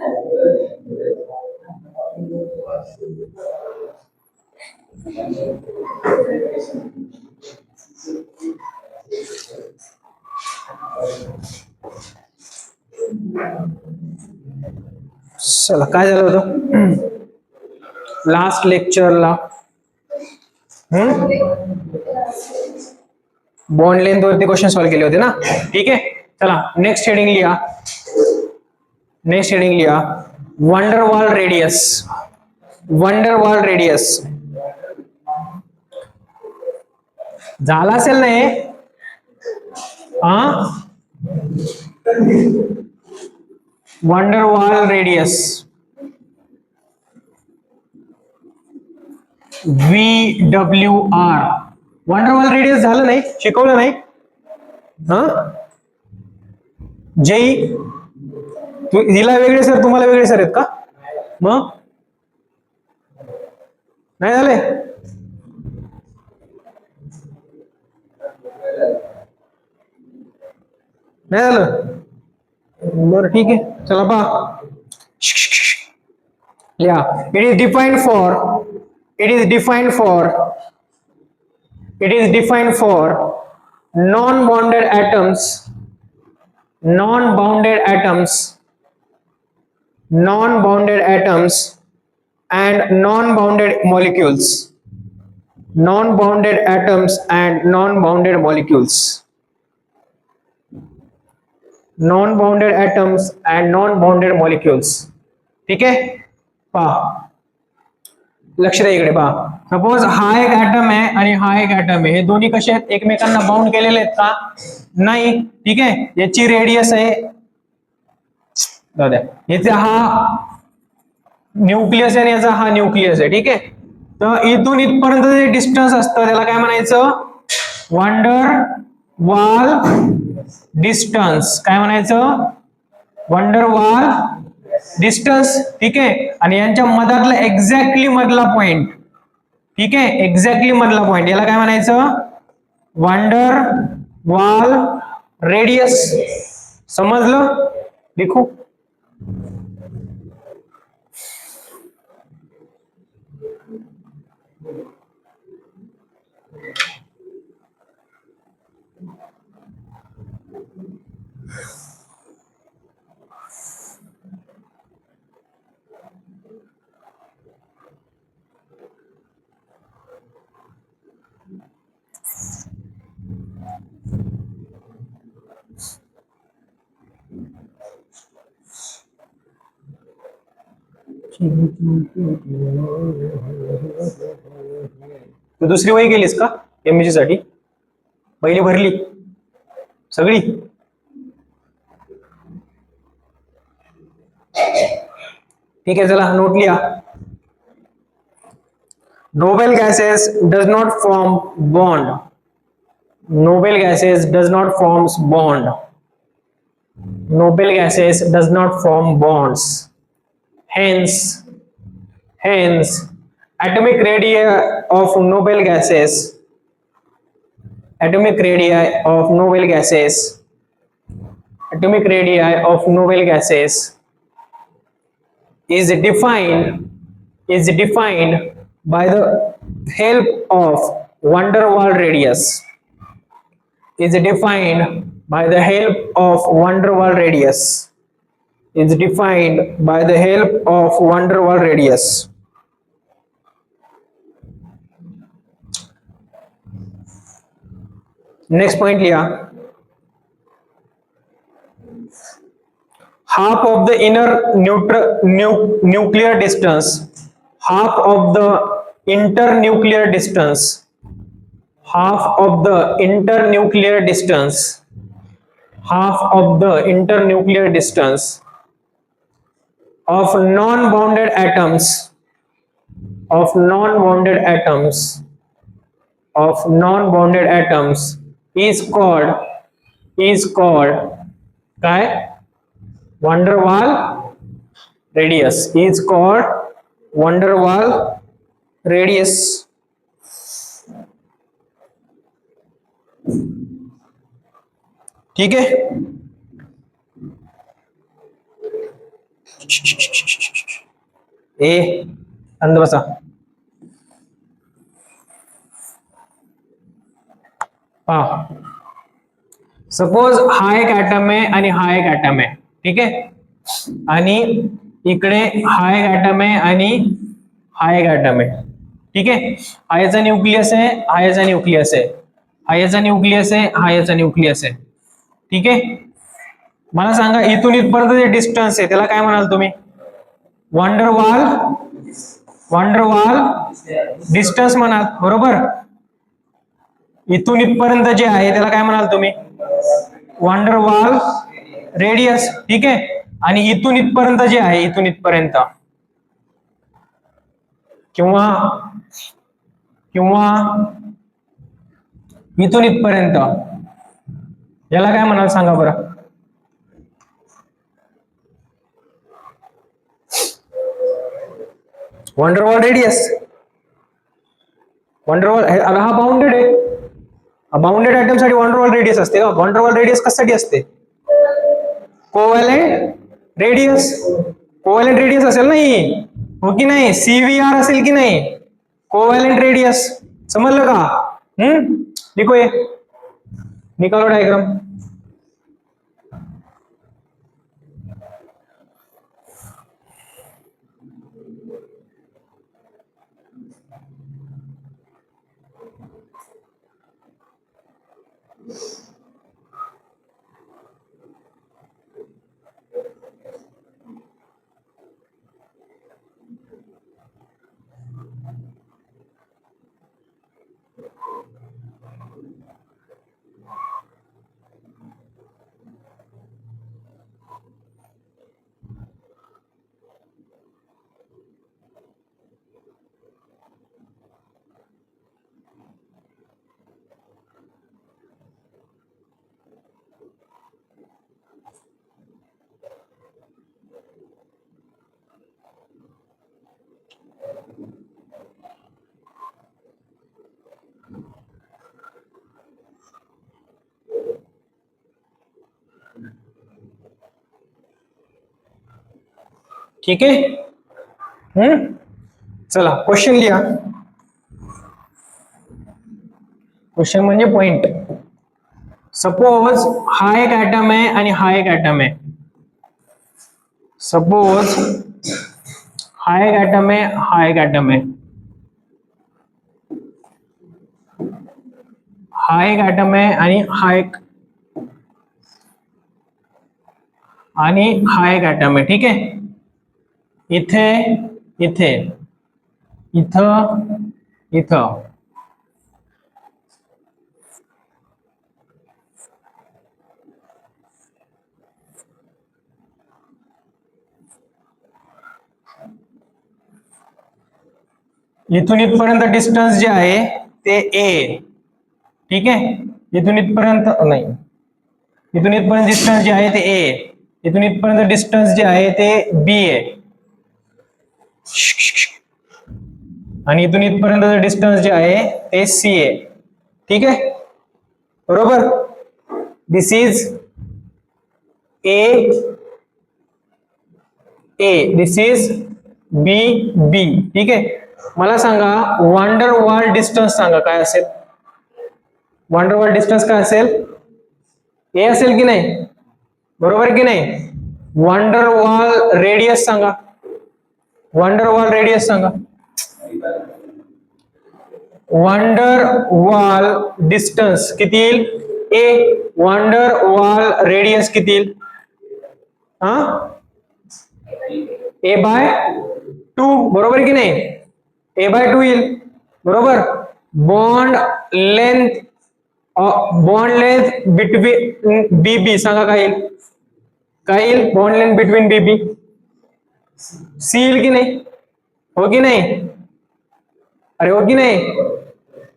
चला, काय झालं होतं लास्ट लेक्चरला? बॉन्ड लेंथ वरती क्वेश्चन सॉल्व्ह केले होते ना. ठीक आहे, चला नेक्स्ट हेडिंग लिहा. नेक्स्ट हेडिंग लिहा, वंडरवॉल रेडियस. वंडरवॉल रेडियस झाला असेल ना हे? Van der Waals radius, VWR. Van der Waals radius झालं नाही, शिकवलं नाही? जेई हिला वेगळे सर, तुम्हाला वेगळे सर आहेत का? मग नाही झाले? नाही झालं? बरं ठीक आहे, चला पहा. Yeah, it is defined for non-bounded atoms and non-bounded molecules. Non-bounded atoms and non-bounded molecules. Non-bounded atoms and non-bounded molecules. ठीक आहे, पहा लक्ष द्या इकडे. पहा, सपोज हा एक ऍटम आहे आणि हा एक ऍटम आहे, हे दोन्ही कसे आहेत? एकमेकांना बाउंड केलेले आहेत का? नाही. ठीक आहे, याची रेडियस आहे, जाऊ द्या, याचा हा न्यूक्लियस आहे आणि याचा हा न्यूक्लियस आहे. ठीक आहे, तर इथून इथपर्यंत जे डिस्टन्स असतं त्याला काय म्हणायचं? वंडर वाल डिस्टन्स. काय म्हणायचं? वंडर वाल डिस्टन्स. ठीक आहे, आणि यांच्या मधातला एक्झॅक्टली मधला पॉइंट. ठीक आहे, एक्झॅक्टली मधला पॉइंट, याला काय म्हणायचं? वंडर वाल रेडियस. समजलं? लिखू. तू दुसरी वही केलीस का एमएससी साठी? पहिली भरली सगळी? ठीक आहे, चला नोट लिहा. Noble gases does not form bond. Noble gases does not forms bond. Noble gases does not form bonds. Hence, atomic radii of noble gases, atomic radii of noble gases is defined by the help of van der Waals radius. Is defined by the help of van der Waals radius. Is defined by the help of van der Waals radius. Next point लिहा. Half of the inner nuclear distance, half of the internuclear distance, half of the internuclear distance of non-bounded atoms is called काय? van der Waals radius. Is called van der Waals radius. ठीक है, ए अंद बसा. पहा, suppose हा एक atom आहे आणि हा एक ऍटम आहे, ठीक आहे. आणि इकडे हा एक ऍटम आहे आणि हा एक ऍटम आहे, ठीक आहे. हा याचा न्यूक्लियस आहे, हा याचा न्यूक्लियस आहे, हा याचा न्यूक्लियस आहे, हा याचा न्यूक्लियस आहे, ठीक आहे. मला सांगा इथून इथपर्यंत जे डिस्टन्स आहे त्याला काय म्हणाल तुम्ही? वांडरवाल डिस्टन्स म्हणाल, बरोबर. इथून इथपर्यंत जे आहे त्याला काय म्हणाल तुम्ही? वांडरवाल रेडियस, ठीक आहे. आणि इथून इथपर्यंत जे आहे, इथून इथपर्यंत किंवा इथून इथपर्यंत याला काय म्हणाल सांगा बरं? Van der Waal radius. वांडरवाल हा बाउंडेड आहे. बाउंडेड आयटम साठी वांडरवाल रेडियस असते का? वांडरवाल रेडियस कशासाठी असते? Covalent radius. कोव्हॅलेंट रेडियस असेल ना ही, हो की नाही? CVR असेल की नाही? Covalent radius. समजलं का? लिखो ये, निकालो डायग्राम. ठीक आहे. चला क्वेश्चन लिहा. क्वेश्चन म्हणजे पॉइंट. सपोज हा एक ऍटम आहे आणि हा एक ऍटम आहे. सपोज हा एक ऍटम आहे, हा एक ऍटम आहे, हा एक ऍटम आहे आणि हा एक ऍटम आहे, ठीक आहे. इथे इथे इथं इथं इथून इथपर्यंत डिस्टन्स जे आहे ते ए, ठीक आहे. इथून इथपर्यंत नाही, इथून इथपर्यंत डिस्टन्स जे आहे ते ए, इथून इथपर्यंत डिस्टन्स जे आहे ते बी आहे, आणि इथून इथपर्यंत डिस्टन्स जे आहे ते सी आहे, ठीक आहे. बरोबर. दिस इज ए, दिस इज बी, बी, ठीक आहे. मला सांगा वांडरवाल डिस्टन्स सांगा काय असेल? वांडरवाल डिस्टन्स काय असेल? ए असेल की नाही? बरोबर की नाही? वांडरवाल रेडियस सांगा. वांडरवाल रेडियस सांगा. वांडरवाल डिस्टन्स किती येईल? ए. वांडरवाल रेडियस किती येईल? ए बाय 2, बरोबर की नाही? ए बाय 2 येईल, बरोबर. बॉन्ड लेंथ बिटवीन बीबी सांगा काय येईल? काय येईल bond length between B B? C येईल की नाही? हो की नाही? अरे हो की नाही?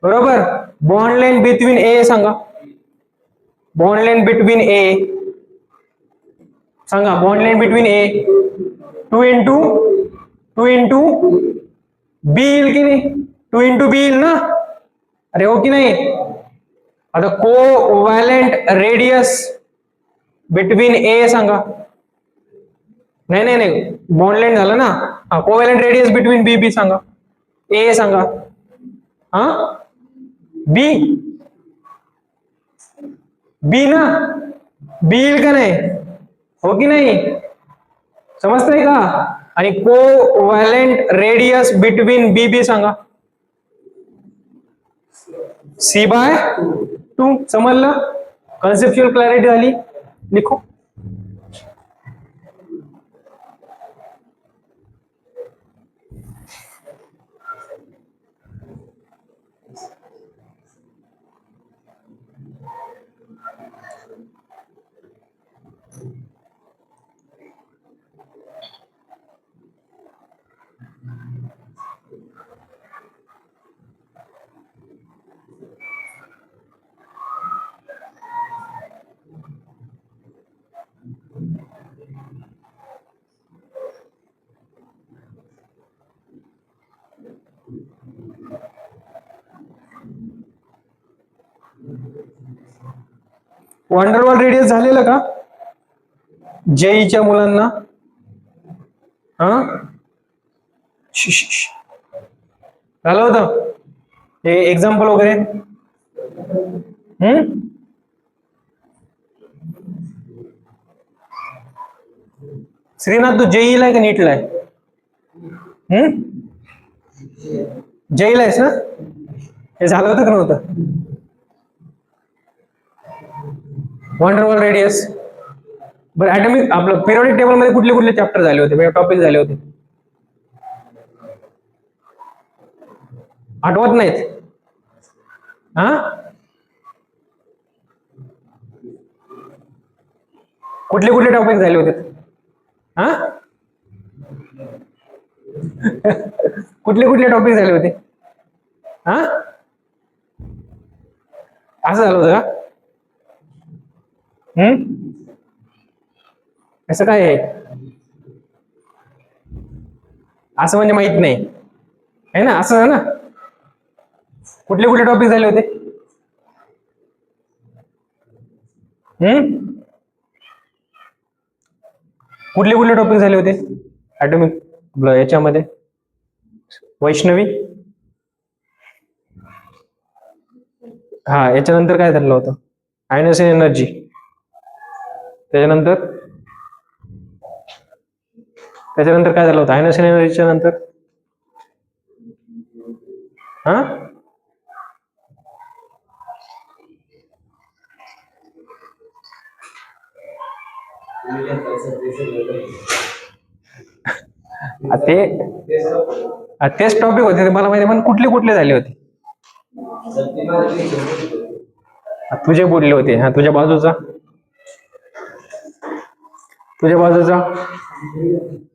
बरोबर. बॉन्ड लेंथ बिटवीन ए सांगा. बॉन्ड लेंथ बिटवीन ए सांगा. बॉन्ड लेंथ बिटवीन ए 2 इंटू बी येईल की नाही? 2 इंटू बी येईल ना? अरे हो की नाही? आता कोव्हॅलेंट रेडियस बिटवीन ए सांगा. नाही नाही नाही, बॉन्ड लेंथ झालं ना. हा, कोव्हॅलेंट रेडियस बिटवीन बी बी सांगा, ए सांगा. हा, बी बी ना, बी येईल का नाही, हो की नाही, समजतंय का. आणि कोव्हॅलेंट रेडियस बिटवीन बी बी सांगा, सी बाय टू. समजलं, कॉन्सेप्च्युअल क्लॅरिटी झाली. लिखो. वंडरवॉल रेडियस झालेलं का जेईच्या मुलांना? हा, झालं होतं हे एक्झाम्पल वगैरे. श्रीनाथ, तू जेईला आहे का नीटला आहे? जेईला आहेस ना? हे झालं होतं का नव्हतं? Van der Waals radius. बरं, ऍटॉमिक आपलं पिरियडिक टेबल मध्ये कुठले कुठले चॅप्टर झाले होते, टॉपिक झाले होते, आठवत नाहीत? हा, कुठले कुठले टॉपिक झाले होते? हा, कुठले कुठले टॉपिक झाले होते? हा, असं झालं होतं का? असं काय आहे? असं म्हणजे माहित नाही आहे ना, असं आहे ना. कुठले कुठले टॉपिक झाले होते? कुठले कुठले टॉपिक झाले होते ऍटॉमिक याच्यामध्ये? वैष्णवी, हा, याच्यानंतर काय झालं होतं? आयनर्शियल एनर्जी. त्याच्यानंतर त्याच्यानंतर काय झालं होतं आयनर्शियल एनर्जीच्या नंतर? हा, तेच टॉपिक होते मला माहिती, पण कुठले कुठले झाले होते? तुझे बोलले होते. हा, तुझ्या बाजूचा, तुझ्या बाजूचा.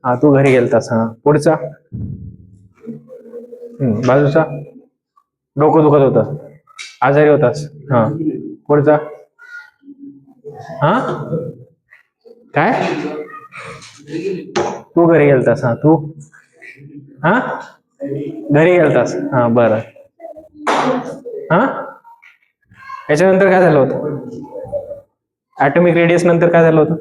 हा, तू घरी गेलतास. हा, पुढचा. बाजूचा डोकं दुखत होतं, आजारी होतास. हा, पुढचा. हा, काय? तू घरी गेलतास. हा, तू. हा, घरी गेलतास. हा, बरं. हा, याच्यानंतर काय झालं होतं? ऍटॉमिक रेडियस नंतर काय झालं होतं?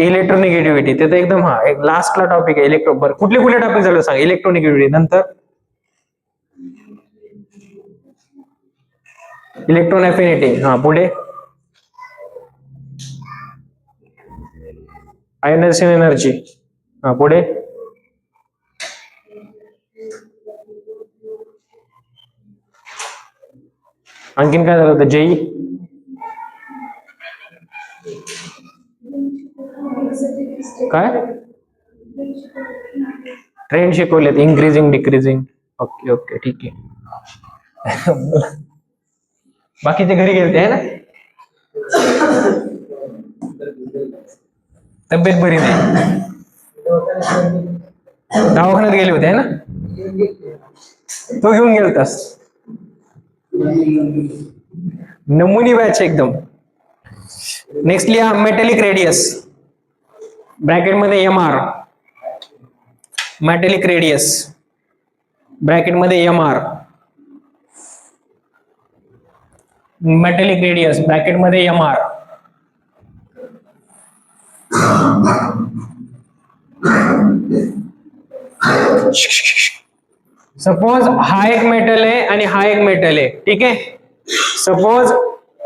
इलेक्ट्रोनिगेटिव्हिटी. ते तर एकदम, हा, एक लास्टला टॉपिक आहे इलेक्ट्रो. बरं, कुठले कुठले टॉपिक झाले सांग? इलेक्ट्रोनिगेटिव्हिटी नंतर इलेक्ट्रॉन अफिनिटी. हा, पुढे आयनर्शियल एनर्जी. हा, पुढे आणखीन काय झालं होतं? जेई. काय ट्रेंड शिकवलेत? Increasing decreasing. ओके ओके, ठीक आहे. बाकीचे घरी गेलते आहे ना, तब्येत बरी नाही, दवाखान्यात गेले होते आहे ना, तो घेऊन गेलतास. नमुनी बॅच एकदम. नेक्स्ट लिहा मेटॅलिक रेडियस, ब्रॅकेट मध्ये M R. Metallic radius bracket मध्ये M R. Metallic radius bracket मध्ये एम आर. सपोज हा एक मेटल आहे आणि हा एक मेटल आहे, ठीक आहे. सपोज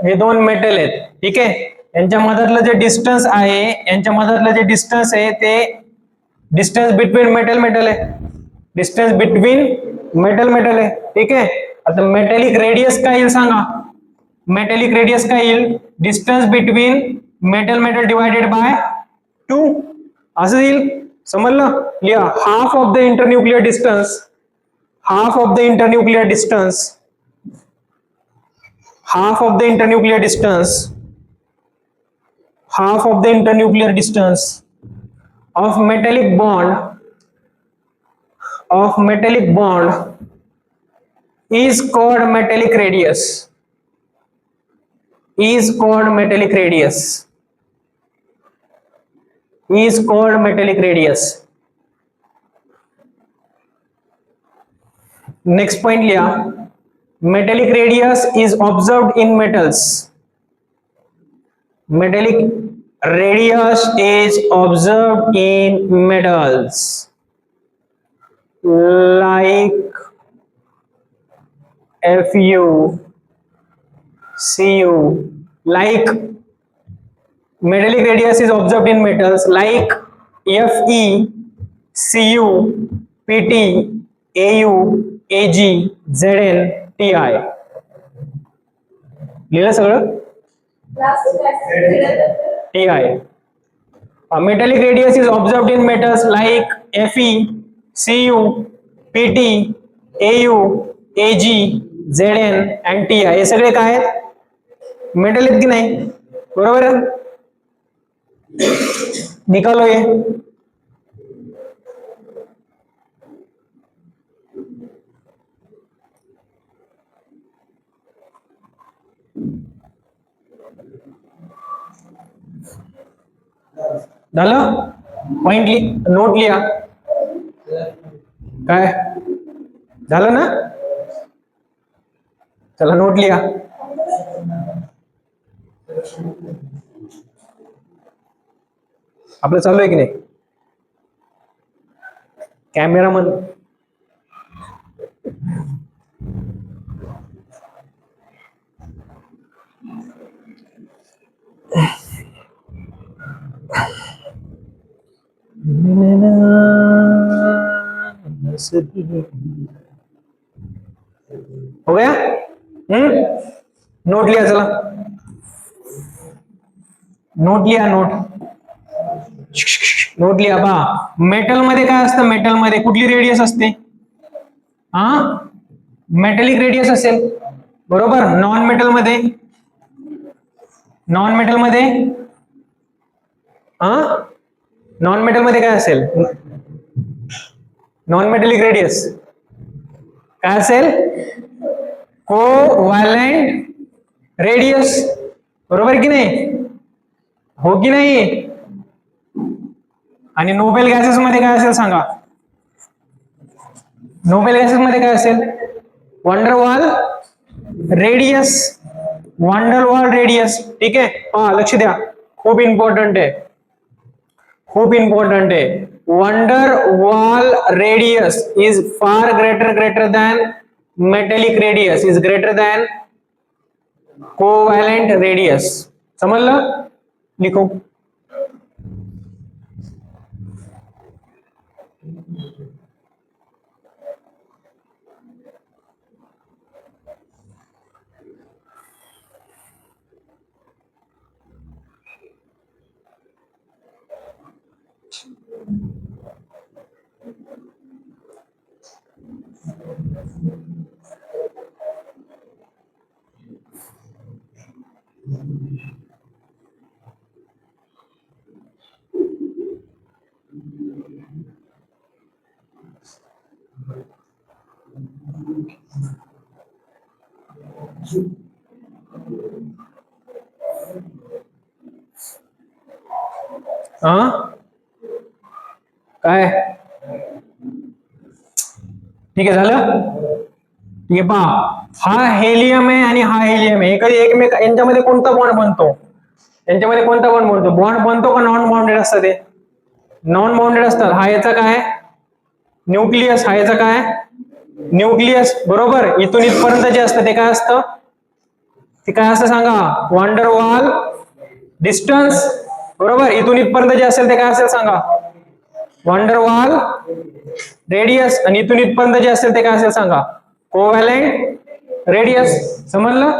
हे दोन मेटल आहेत, ठीक आहे. यांच्या मधातलं जे डिस्टन्स आहे, ते डिस्टन्स बिटवीन मेटल आहे. डिस्टन्स बिटवीन मेटल आहे, ठीक आहे. आता मेटॅलिक रेडियस काय येईल सांगा. मेटॅलिक रेडियस काय येईल. Distance between metal divided by 2 असं येईल. समजलं. लिहा half of the internuclear distance, half of the internuclear distance of metallic bond is called metallic radius. Next point लिहा. Metallic radius is observed in metals. Like Fu, Cu. Like metallic radius is observed in metals like Fe, Cu, Pt, Au, Ag, Zn, Ti. लिहिलं सगळं. Ti. Metallic radius is observed in metals like Fe, Cu, Pt, Au, Ag, Zn and Ti. हे सगळे काय आहेत. Metal आहेत की नाही. बरोबर आहे. निकालो ये. झालं. पॉइंट नोट लिहा. काय झालं ना. चला नोट लिहा. आपलं चालू आहे की नाही. कॅमेरामन हो गया. नोट लिया. चला नोट लिया. नोट लिया. पहा मेटल मध्ये काय असतं. मेटल मध्ये कुठली रेडियस असते. मेटॅलिक रेडियस असेल. बरोबर. नॉन मेटल मध्ये काय असेल. नॉन मेटॅलिक रेडियस काय असेल. Covalent radius. बरोबर की नाही. हो की नाही. आणि नोबेल गॅसेस मध्ये काय असेल सांगा. नोबेल गॅसेस मध्ये काय असेल. Van der Waals radius. ठीक आहे. पहा लक्ष द्या. खूप इम्पॉर्टंट आहे. Van der Waals radius is far greater than metallic radius is greater than covalent radius. समजलं. लिखो. काय ठीक आहे. झालं. ठीक आहे. पहा हा हेलियम आहे आणि हा हेलियम आहे. कधी एकमेक यांच्यामध्ये कोणता बॉन्ड बनतो. बॉन्ड बनतो का नॉन बाउंडेड असतात. ते नॉन बाउंडेड असतात. हा याचा काय न्यूक्लियस हा याचा काय न्यूक्लियस बरोबर. इथून इथपर्यंत जे असतं ते काय असतं ते काय असतं सांगा वांडर वाल डिस्टन्स बरोबर. इथून इथपर्यंत जे असेल ते काय असेल सांगा वांडर वाल रेडियस. आणि इथून इथपर्यंत जे असेल ते काय असेल सांगा कोव्हॅलेंट रेडियस. समजलं.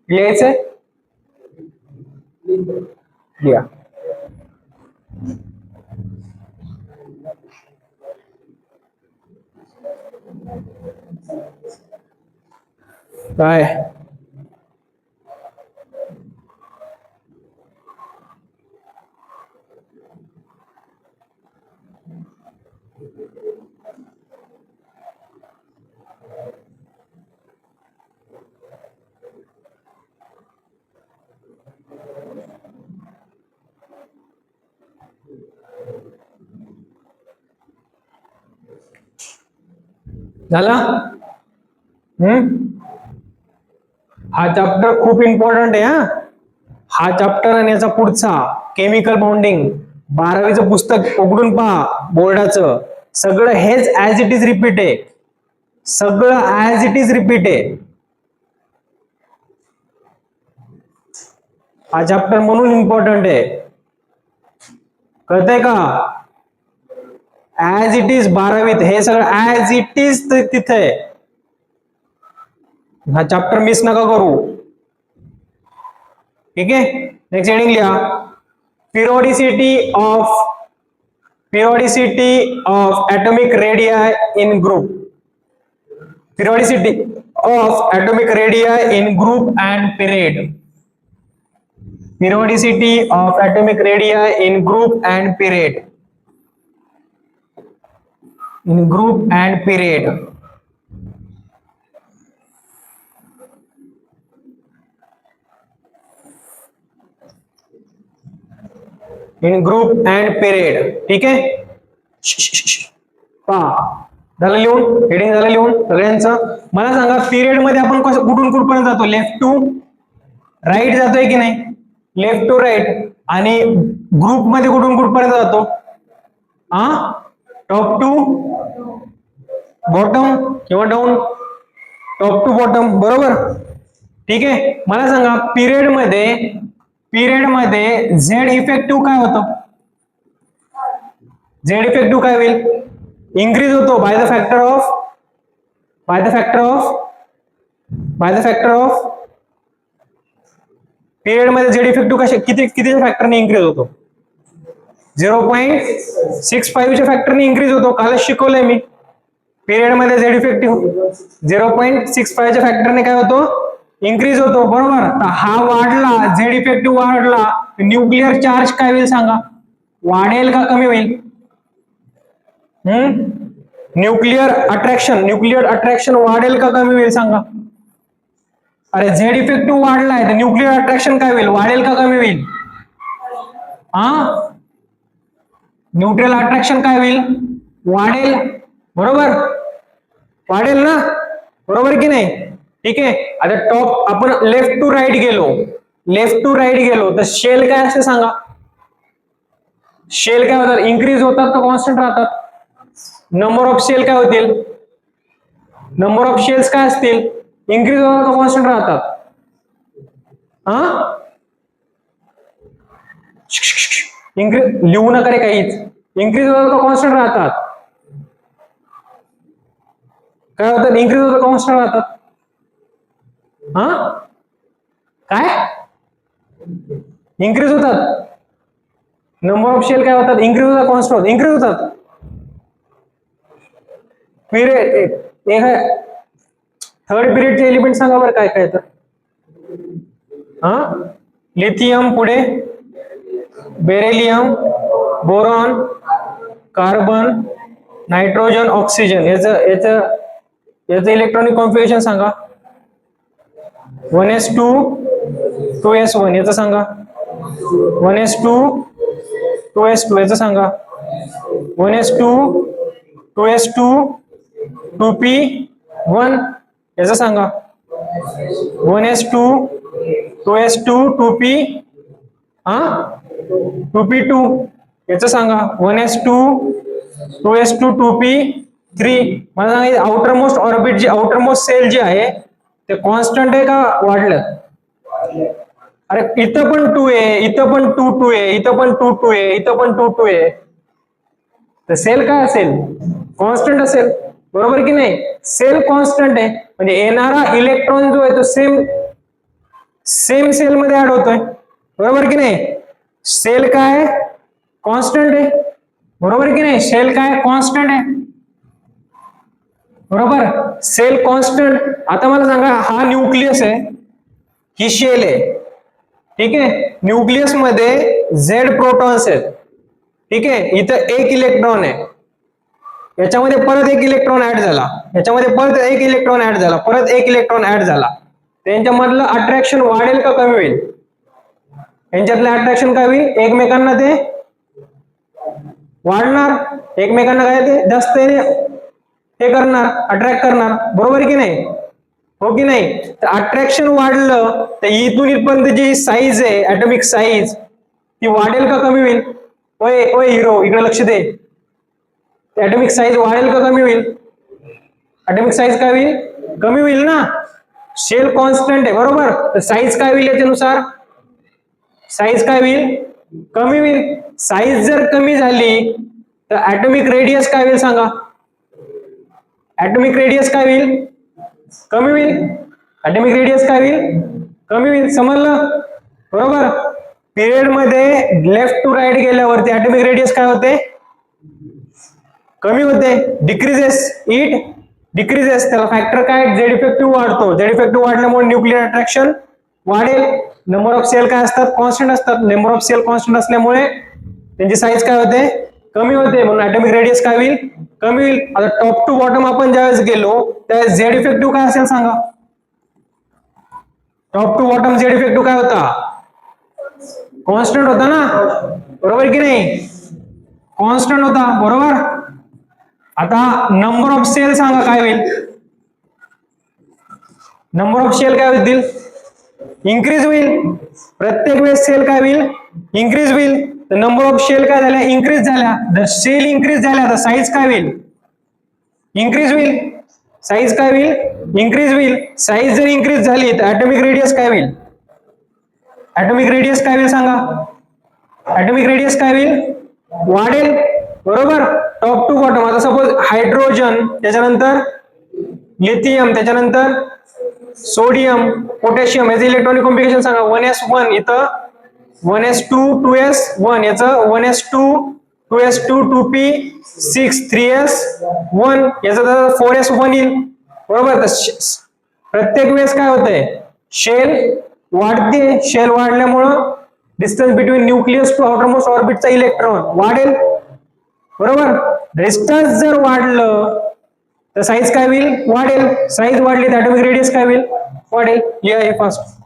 लिहायचंय लिहा. काय झाला. हा चॅप्टर खूप इम्पॉर्टंट आहे. हा चॅप्टर आणि याचा पुढचा केमिकल बॉन्डिंग 12वीचं पुस्तक उघडून पहा बोर्डाचं. सगळं हेच ऍज इट इज रिपीट आहे. सगळं ऍज इट इज रिपीट आहे. हा चॅप्टर म्हणून इम्पॉर्टंट आहे. कळतंय का. ऍज इट इज 12वीत हे सगळं ऍज इट इज तिथे आहे. हा चॅप्टर मिस नका करू. ठीक आहे. नेक्स्ट हेडिंग लिहा. पिरियोडिसिटी of atomic radii in group. Periodicity of atomic radii in group and period. Periodicity of atomic radii in group and period. In group and period. In group and period. ठीक आहे. पहा झालं लिहून. Heading झालं लिहून सगळ्यांचं. मला सांगा पिरियड मध्ये आपण कुठून कुठपर्यंत जातो. लेफ्ट टू राईट जातोय की नाही. Left to right. आणि ग्रुप मध्ये कुठून कुठपर्यंत जातो. टॉप टू बॉटम किंवा डाऊन. टॉप टू बॉटम बरोबर. ठीक आहे. मला सांगा पिरियड मध्ये झेड इफेक्टिव्ह काय होतं. झेड इफेक्टिव्ह काय होईल इन्क्रीज होतो by the factor off period मध्ये झेड इफेक्टिव्ह किती फॅक्टरने इन्क्रीज होतो. 0.65 च्या फॅक्टरने इन्क्रीज होतो. कालच शिकवलंय मी. पिरियड मध्ये झेड इफेक्टिव्ह 0.65 च्या फॅक्टरने काय होतो इन्क्रीज होतो बरोबर. हा वाढला झेड इफेक्टिव्ह वाढला न्यूक्लिअर चार्ज काय होईल सांगा वाढेल का कमी होईल. न्यूक्लिअर अट्रॅक्शन वाढेल का कमी होईल सांगा. अरे झेड इफेक्टिव्ह वाढलाय तर न्यूक्लिअर अट्रॅक्शन काय होईल वाढेल का कमी होईल. न्यूट्रल अट्रॅक्शन काय होईल वाढेल बरोबर. वाढेल ना बरोबर की नाही. ठीक आहे. आता टॉप आपण लेफ्ट टू राईट गेलो तर शेल काय असते सांगा. शेल काय होतात इन्क्रीज होतात का कॉन्स्टंट राहतात. नंबर ऑफ शेल काय होतील नंबर ऑफ शेल्स काय असतील इन्क्रीज होतात का कॉन्स्टंट राहतात. इन्क्रीज लिहू नका रे काहीच. इन्क्रीज होतात का कॉन्स्टंट राहतात. काय होतात इन्क्रीज होतात कॉन्स्टंट राहतात. काय इन्क्रीज होतात. नंबर ऑफ शेल काय होतात इन्क्रीज होतात कॉन्स्टंट इन्क्रीज होतात. पिरियड थर्ड पिरियडचे एलिमेंट सांगा बरं काय काय तर. लिथियम पुढे beryllium boron carbon nitrogen oxygen याचं इलेक्ट्रॉनिक कॉन्फिगरेशन सांगा. 1s2 2s1 याचं सांगा. 1s2 2s2 याचं सांगा. 1s2 2s2 2p1 याचं सांगा. 1s2 2s2 2p 2p2 याचं सांगा. 1s2 2s2 2p3. मला सांगा आउटर मोस्ट ऑर्बिट जी आउटर मोस्ट सेल जी आहे ते कॉन्स्टंट आहे का वाढलं? अरे इथं पण 2 आहे, इथं पण 2 2 आहे, इथं पण 2 2 आहे, इथं पण 2 2 आहे. तर सेल काय असेल? कॉन्स्टंट असेल, बरोबर की नाही? सेल कॉन्स्टंट आहे म्हणजे येणारा इलेक्ट्रॉन जो आहे तो सेम सेल मध्ये ऍड होतोय, बरोबर की नाही? सेल काय कॉन्स्टंट आहे, बरोबर की नाही? सेल काय कॉन्स्टंट आहे, बरोबर? Cell constant. आता मला सांगा, हा न्यूक्लियस आहे, ही शेल आहे, ठीक आहे? न्यूक्लियस मध्ये झेड प्रोटॉन्स आहेत, ठीक आहे? इथं एक इलेक्ट्रॉन आहे, याच्यामध्ये परत एक इलेक्ट्रॉन ऍड झाला, याच्यामध्ये परत एक इलेक्ट्रॉन ऍड झाला, परत एक इलेक्ट्रॉन ऍड झाला. त्यांच्यामधलं अट्रॅक्शन वाढेल का कमी होईल? यांच्यातलं अट्रॅक्शन काय होईल? एकमेकांना ते वाढणार, एकमेकांना काय ते जास्त हे करणार, अट्रॅक्ट करणार, बरोबर की नाही? हो की नाही? तर अट्रॅक्शन वाढलं तर इथून इथपर्यंत जी साईज आहे, ऍटॉमिक साईज, ती वाढेल का कमी होईल? ओय ओय हिरो, इकडे लक्ष दे. ऍटॉमिक साईज वाढेल का कमी होईल? ऍटॉमिक साईज काय होईल? कमी होईल ना. शेल कॉन्स्टंट आहे, बरोबर? तर साईज काय होईल याच्यानुसार? साईज काय होईल? कमी होईल. साईज जर कमी झाली तर ऍटॉमिक रेडियस काय होईल सांगा? ऍटॉमिक रेडियस काय होईल? कमी होईल. ऍटॉमिक रेडियस काय होईल? कमी होईल. समजलं? बरोबर. पिरियड मध्ये लेफ्ट टू राईट गेल्यावरती ऍटॉमिक रेडियस काय होते? कमी होते. Decreases, it decreases. त्याला फॅक्टर काय? झेड इफेक्टिव्ह वाढतो. झेड इफेक्टिव्ह वाढल्यामुळे न्यूक्लियर अट्रॅक्शन वाढेल. नंबर ऑफ सेल काय असतात? कॉन्स्टंट असतात. नंबर ऑफ सेल कॉन्स्टंट असल्यामुळे त्यांची साईज काय होते? कमी होते. म्हणून ऍटॉमिक रेडियस काय होईल? कमी होईल. आता टॉप टू बॉटम आपण ज्यावेळेस गेलो त्यावेळेस झेड इफेक्टिव्ह काय असेल सांगा? Top to bottom Z effective काय होता? कॉन्स्टंट होता ना, बरोबर की नाही? कॉन्स्टंट होता, बरोबर. आता नंबर ऑफ सेल सांगा काय होईल? नंबर ऑफ सेल काय होतील? इन्क्रीज होईल. प्रत्येक वेळेस सेल काय होईल? इन्क्रीज होईल. तर नंबर ऑफ सेल काय झाल्या? इन्क्रीज झाल्या. जर सेल इन्क्रीज झाल्या तर साईज काय होईल? इन्क्रीज होईल. साईज काय होईल? इन्क्रीज होईल. साईज जर इन्क्रीज झाली तर ऍटॉमिक रेडियस काय होईल? ऍटॉमिक रेडियस काय होईल सांगा? ऍटॉमिक रेडियस काय होईल? वाढेल, बरोबर. Top to bottom. आता सपोज हायड्रोजन, त्याच्यानंतर लिथियम, त्याच्यानंतर सोडियम, पोटॅशियम, याचे इलेक्ट्रॉनिक कॉम्बिनेशन सांगा. 1s1 इथं 1s2 2s1, याचं 1s2 2s2 2p6 3s1, याचं 4s1 येईल, बरोबर. प्रत्येक वेळेस काय होतंय? शेल वाढते. शेल वाढल्यामुळं distance between nucleus to outer most ऑर्बिटचा इलेक्ट्रॉन वाढेल, बरोबर. डिस्टन्स जर वाढलं तर साईज काय होईल? वाढेल. साईज वाढली तर ऍटॉमिक रेडियस काय होईल? वाढेल. लिहा हे फास्ट.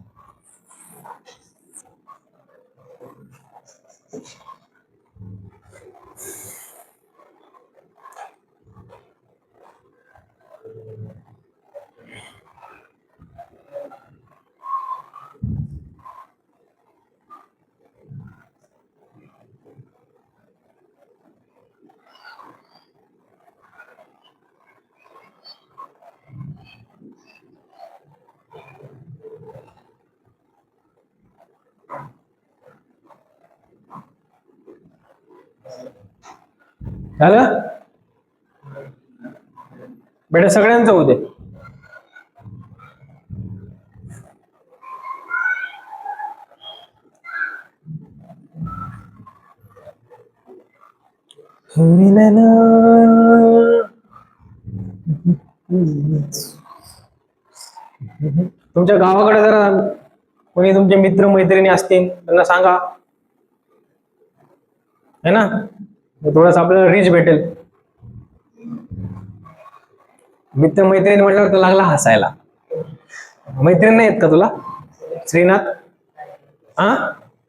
झालं बेटा? सगळ्यांचं होते. तुमच्या गावाकडे जरा कोणी तुमचे मित्र मैत्रिणी असतील त्यांना सांगा, है ना, थोडस आपल्याला रीच भेटेल. मित्र मैत्रिणी म्हटल्यावर तर लागला हसायला. मैत्रीण नाही आहेत का तुला श्रीनाथ? हा,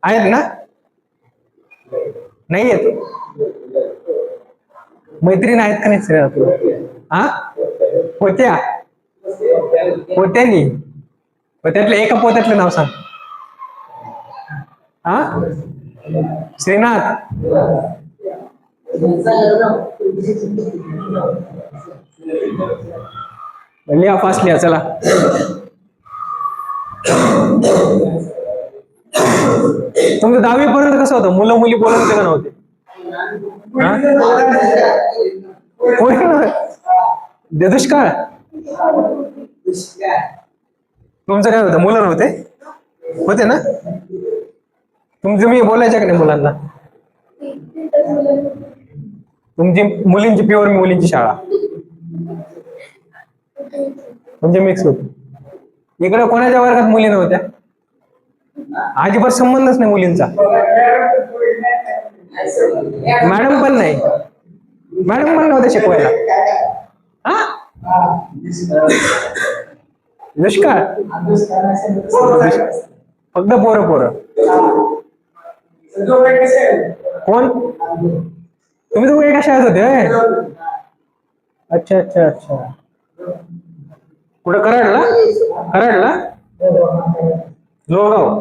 आहेत ना? नाही आहेत? मैत्रीण आहेत का नाही श्रीनाथ तुला? हा, होत्या? होत्यानी? त्यातलं एका पोत्यातलं नाव सांग. हा, श्रीनाथ लिहा फास्ट लिहा चला. तुमचं 10वी पर्यंत कसं होतं? मुलं मुली बोलत होते का नव्हते? दुष्काळ. तुमचं काय होतं? मुलं नव्हते? होते ना? तुम्ही बोलायच्या का नाही मुलांना? तुमची मुलींची प्युअर मुलींची शाळा म्हणजे मिक्स होती. इकडे कोणाच्या वर्गात मुली नव्हत्या? अजिबात संबंधच नाही मुलींचा. मॅडम पण नाही. मॅडम पण नव्हत्या शिकवायला. दुष्काळ. फक्त पोरं पोरं. कोण? तुम्ही दोघे एका शाळेत होते? अच्छा अच्छा अच्छा. कुठं? कराडला? कराडला? लोहगाव.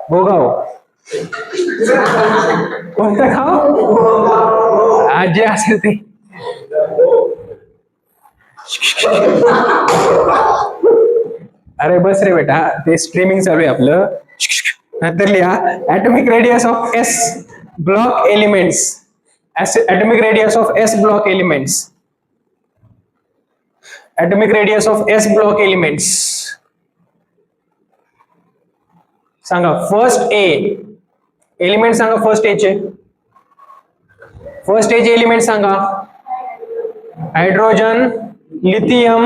भोगाव. कोणतं गाव? आजी असेल ते. अरे बस रे बेटा, ते स्ट्रीमिंग चालू आहे आपलं. नंतर लिहा atomic radius of S block elements. Atomic radius of S block elements. Atomic radius of S block elements. सांगा फर्स्ट ए एलिमेंट सांगा. फर्स्ट ए चे एलिमेंट सांगा. Hydrogen, lithium,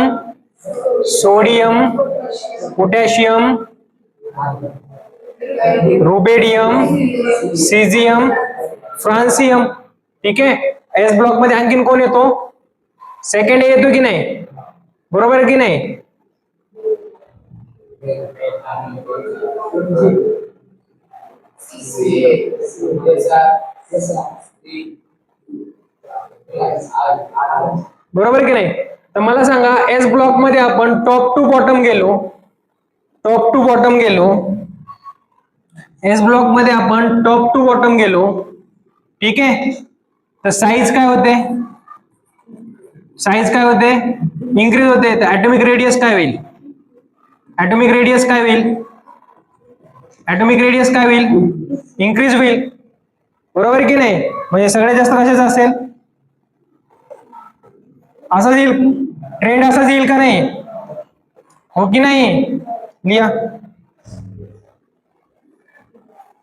sodium, potassium, rubidium, caesium, francium. ठीक आहे. S block मध्ये आणखीन कोण येतो? सेकंड ए येतो की नाही? बरोबर की नाही? बरोबर की नाही? तर मला सांगा एस ब्लॉक मध्ये आपण टॉप टू बॉटम गेलो. एस ब्लॉक मध्ये आपण टॉप टू बॉटम गेलो. ठीक आहे. तर साईज काय होते? इन्क्रीज होते. तर ऍटॉमिक रेडियस काय होईल? इन्क्रीज होईल. बरोबर की नाही? म्हणजे सगळ्यात जास्त कशाचं असेल? असंच येईल. ट्रेंड असाच येईल का नाही? हो की नाही? लिहा.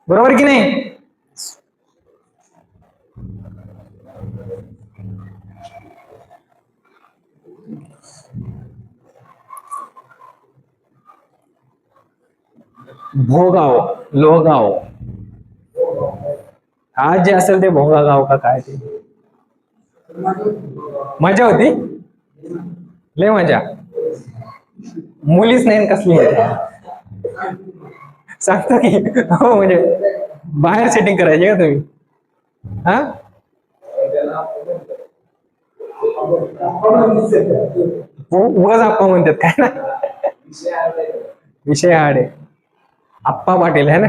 बरोबर की नाही? भोगाव, लोहगाव. आज जे असेल ते भोगागाव का काय ते. मजा होती. लय मजा. मुलीच नाही कसली सांगतो की. हो म्हणजे बाहेर सेटिंग करायची का तुम्ही? हा उगाच आप्पा म्हणतात काय ना. विषय हार्ड आहे. आप्पा पाटील है ना.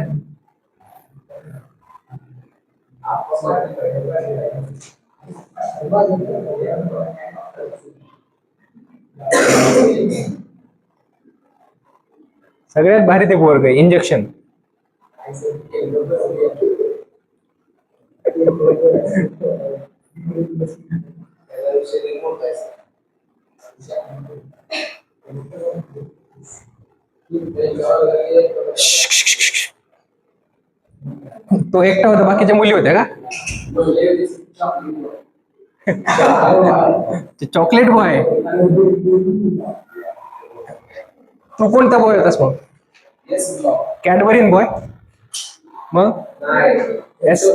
सगळ्यात भारी ते पोरग इंजेक्शन. तो एकटा होता, बाकीच्या मुली होत्या का? Chocolate boy. तू कोणता बॉय होतास मग? कॅडबरीन बॉय. मग येस.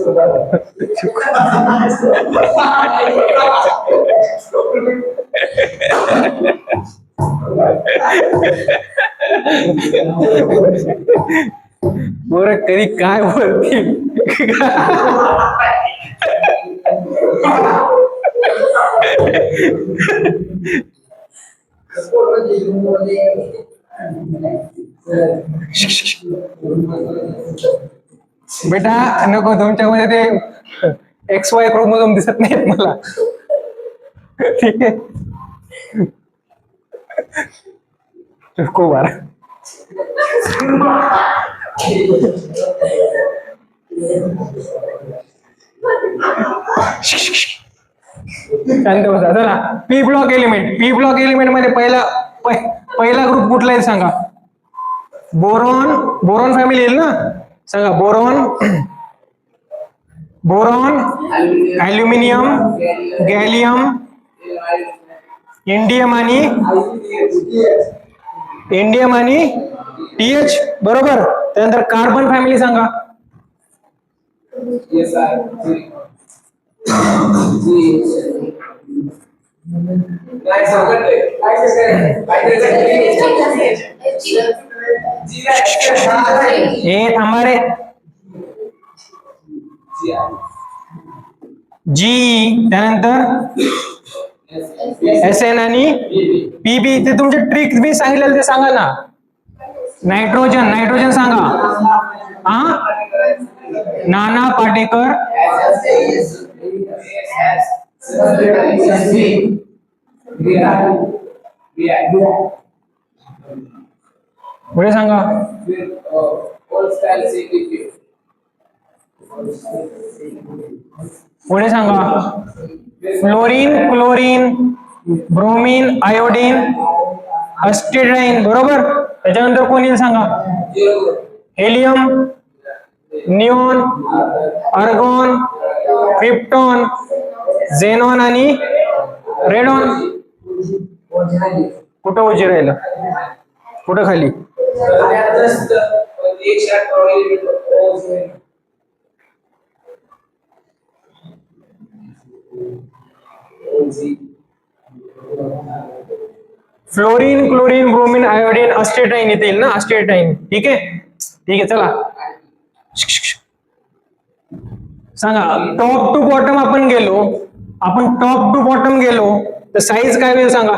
बरं कधी काय बोलतील. बेटा नको, तुमच्यामध्ये ते XY क्रोमोझोम दिसत नाहीत मला. ठीक है, चुटको मारा. शांत बसा. चला, P block element. P block element मध्ये पहिला ग्रुप कुठला आहे सांगा. बोरॉन. बोरॉन फॅमिली येईल ना, सांगा. Boron, boron, aluminium, gallium, indium आणि टीएच. बरोबर. त्यानंतर कार्बन फॅमिली सांगा. हे हमारे जी, त्यानंतर एस एन आणि पीबी. ते तुमचे ट्रिक मी सांगितलेलं ते सांगा ना. नायट्रोजन. नायट्रोजन सांगा. हा, नाना पाटेकर. पुढे सांगा. पुढे सांगा. Fluorine, chlorine, bromine, iodine, astatine. बरोबर. त्याच्यानंतर कोण येईल सांगा. Helium, neon, argon, krypton, xenon आणि रेडॉन. कुठं उजी राहिलं, कुठं खाली. Fluorine, chlorine, bromine, iodine, astatine येतील ना. अस्टेटाईन. ठीक आहे. ठीक आहे. चला सांगा. टॉप टू बॉटम आपण गेलो. आपण टॉप टू बॉटम गेलो तर साईज काय होईल सांगा.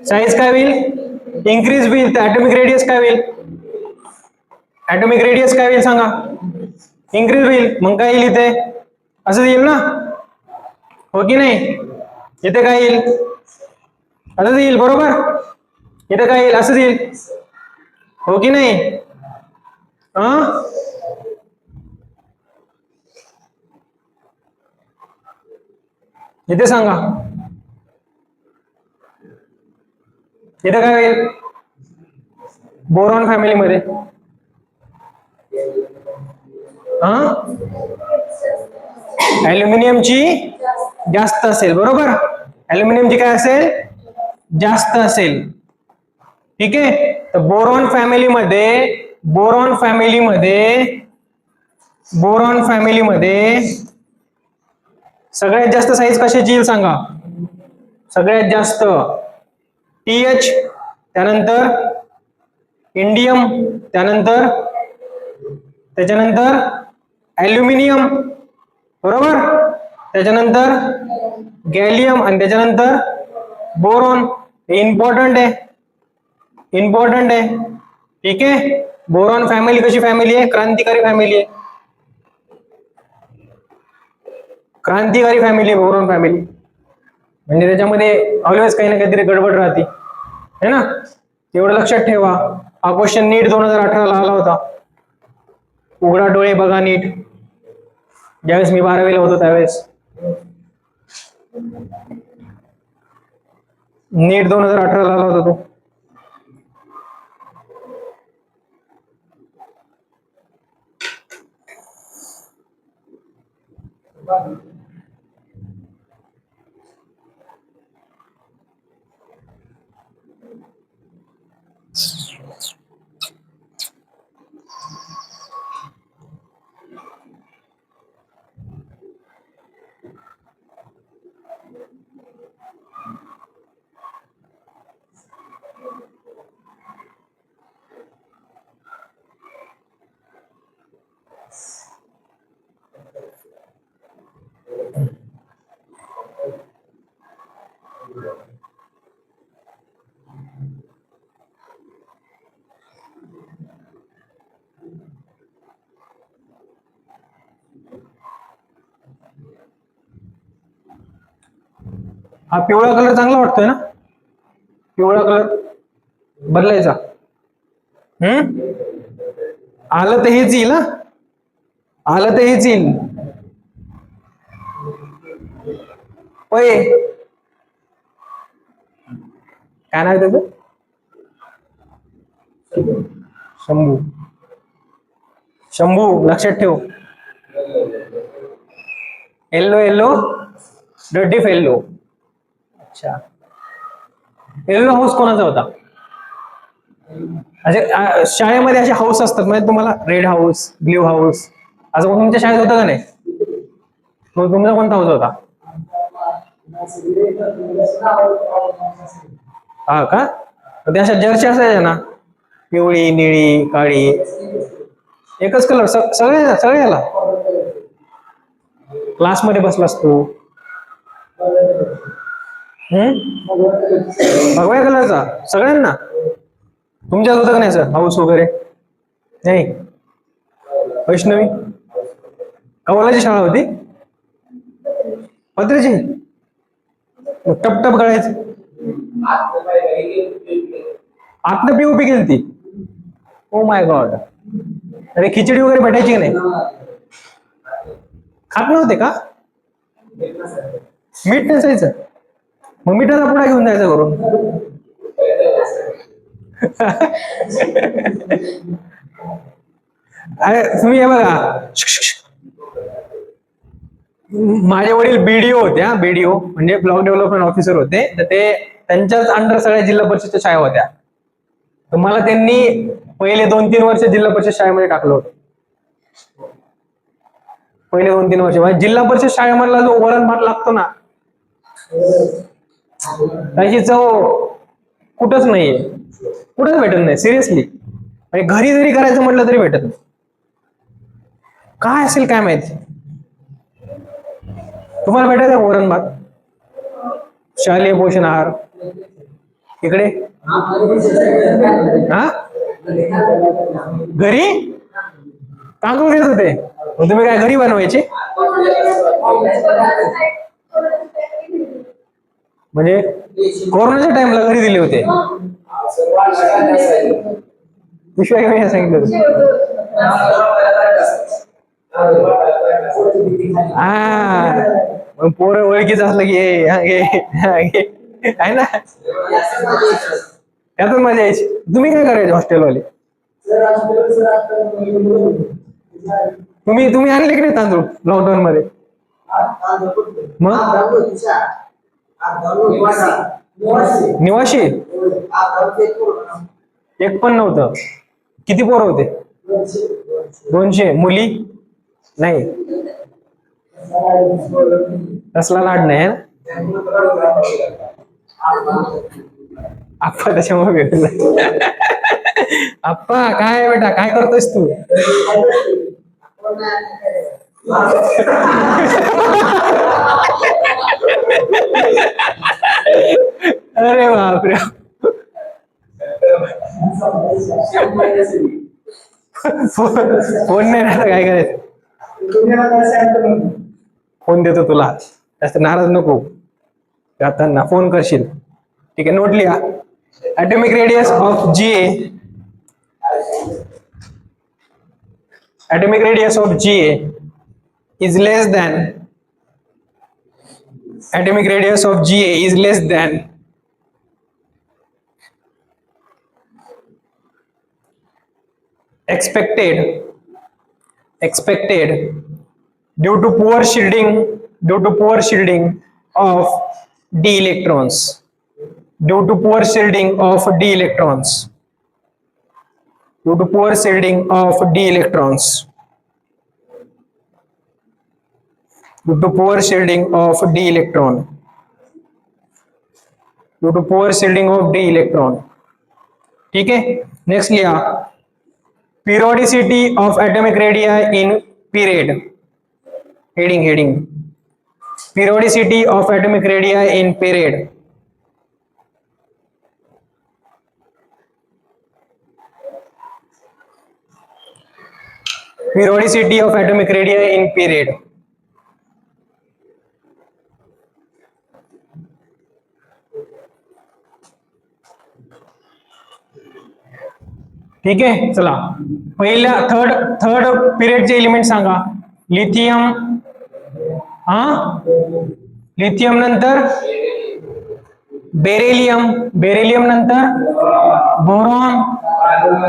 साईज काय होईल. इन्क्रीज होईल. तर ऍटॉमिक रेडियस काय होईल. ऍटॉमिक रेडियस काय होईल सांगा. इन्क्रीज होईल. मग काय येईल इथे. असं येईल ना, हो की नाही. इथे काय येईल. असंच येईल. बरोबर. इथे काय येईल. असंच येईल, हो की नाही. इथे सांगा. इथे काय होईल. बोरॉन फॅमिलीमध्ये ॲल्युमिनियमची जास्त असेल. बरोबर. ॲल्युमिनियमची काय असेल, जास्त असेल. ठीक आहे. तर बोरॉन फॅमिलीमध्ये, बोरॉन फॅमिलीमध्ये, बोरॉन फॅमिलीमध्ये सगळ्यात जास्त साईज कशाची येईल सांगा. सगळ्यात जास्त टीएच, त्यानंतर इंडियम, त्याच्यानंतर ॲल्युमिनियम. बरोबर. त्याच्यानंतर गॅलियम आणि त्याच्यानंतर बोरॉन. हे इम्पॉर्टंट आहे, इम्पॉर्टंट आहे. ठीक आहे. बोरॉन फॅमिली कशी फॅमिली आहे. क्रांतिकारी फॅमिली आहे. क्रांतिकारी फॅमिली बोरॉन फॅमिली. म्हणजे त्याच्यामध्ये ऑलवेज काही ना काहीतरी गडबड राहते, है ना. एवढं लक्षात ठेवा. हा क्वेश्चन नीट 2018 ला आला होता. उघडा डोळे बघा नीट. ज्यावेळेस मी 12वीला होतो त्यावेळेस नीट 2018 ला आला होता तो. हा पिवळा कलर चांगला वाटतोय ना, पिवळा कलर बदलायचा. आलं तर हेच येईल, ना आलं तर हेच येईल. होय, काय नाव त्याचं, शंभू. शंभू लक्षात ठेव. Yellow yellow Rediff yellow. अच्छा, येल्लो हाऊस कोणाचा होता? अच्छा, शाळेमध्ये असे हाऊस असतात म्हणजे तुम्हाला, रेड हाऊस, ब्ल्यू हाऊस, असं तुमच्या शाळेत होतं का नाही? तुमचा कोणता हाऊस होता? हा का, त्या अशा जर्सी असायच्या ना, पिवळी, निळी, काळी, एकच कलर सगळे सगळ्याला. क्लासमध्ये बसलास तू. भगव्या कलरचा सगळ्यांना? तुमच्यात होतं का नाही सर हाऊस वगैरे? नाही. वैष्णवी कवलाची शाळा होती, पत्र्याची, टप टप गळायची. आतनं पीओपी केली ती. Oh my God. अरे खिचडी वगैरे भेटायची की नाही? खात नव्हते का? मीठ नसायचं, मग मिठाचा पुडा घेऊन जायचा घरून. अरे तुम्ही हे बघा, माझे वडील बीडीओ होते. हा, बीडीओ म्हणजे ब्लॉक डेव्हलपमेंट ऑफिसर होते. तर ते त्यांच्याच अंडर सगळ्या जिल्हा परिषदच्या शाळा होत्या. तर मला त्यांनी पहिले 2-3 वर्ष जिल्हा परिषद शाळेमध्ये टाकलं होतं. पहिले 2-3 वर्ष म्हणजे जिल्हा परिषद शाळेमधला जो वरण भात लागतो ना, त्याची चव कुठंच नाहीये, कुठंच भेटत नाही सिरियसली. म्हणजे घरी जरी करायचं म्हटलं तरी भेटत नाही. काय असेल काय माहिती. तुम्हाला भेटायचा वरण भात, शालेय पोषण आहार इकडे? हा, घरी तांदूळ देत होते, मग तुम्ही काय घरी बनवायचे? म्हणजे कोरोनाच्या टाइमला घरी दिले होते? पिशव्या घेऊन या सांगितलं. हा, पोरं ओळखीच असलं की आहे ना, त्यातून मजा यायची. तुम्ही काय करायचे हॉस्टेलवाले? तुम्ही तुम्ही आणले की नाही तांदूळ लॉकडाऊन मध्ये? मग निवाशी एक पण नव्हतं. किती पोरं होते? 200. मुली नाही? कसला लाड नाही. आप्पा त्याच्यामुळे आप्पा काय बेटा काय करतोयस तू? अरे बापरे. फोन नाही ना, काय करायचं? फोन देतो तुला, जास्त नाराज नको. जाताना फोन करशील. ठीक आहे, नोट लिहा. atomic radius of GA, atomic radius of GA is less than, atomic radius of GA is less than expected due to poor shielding of d electrons, due to poor shielding of d electrons, due to poor shielding of d electrons, due to poor shielding of d electron, due to poor shielding of d electron. ठीक है, next लिया. Periodicity of atomic radii in period. Heading. Periodicity of atomic radii in period. Periodicity of atomic radii in period. ठीक आहे, चला पहिल्या third पिरियडचे element सांगा. Lithium, lithium नंतर बेरिलियम नंतर boron,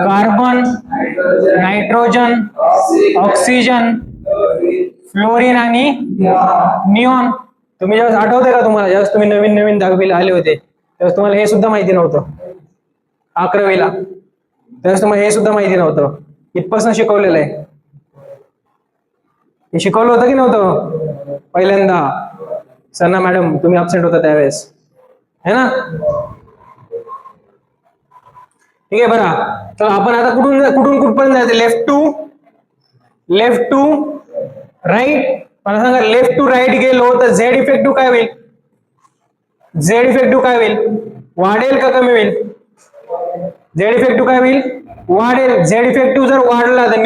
carbon, nitrogen, oxygen, fluorine आणि निऑन. तुम्ही जेव्हा आठवते का तुम्हाला, जेव्हा तुम्ही नवीन 10वीला आले होते तेव्हा तुम्हाला हे सुद्धा माहिती नव्हतं. 11वीला तेव्हा तुम्हाला हे सुद्धा माहिती नव्हतं. इथपासून शिकवलेलं आहे. हे शिकवलं होतं की नव्हतं पहिल्यांदा? सना मॅडम तुम्ही अब्सेंट होता त्यावेळेस, है ना? ठीक आहे बरं. तर आपण आता कुठून कुठपर्यंत जायचं? Left to right. मला सांगा, लेफ्ट टू राईट गेलो तर झेड इफेक्टिव्ह काय होईल? झेड इफेक्टिव्ह काय होईल? वाढेल का कमी होईल? झेड इफेक्टिव्ह काय होईल? वाढेल. झेड इफेक्टिव्ह जर वाढला तर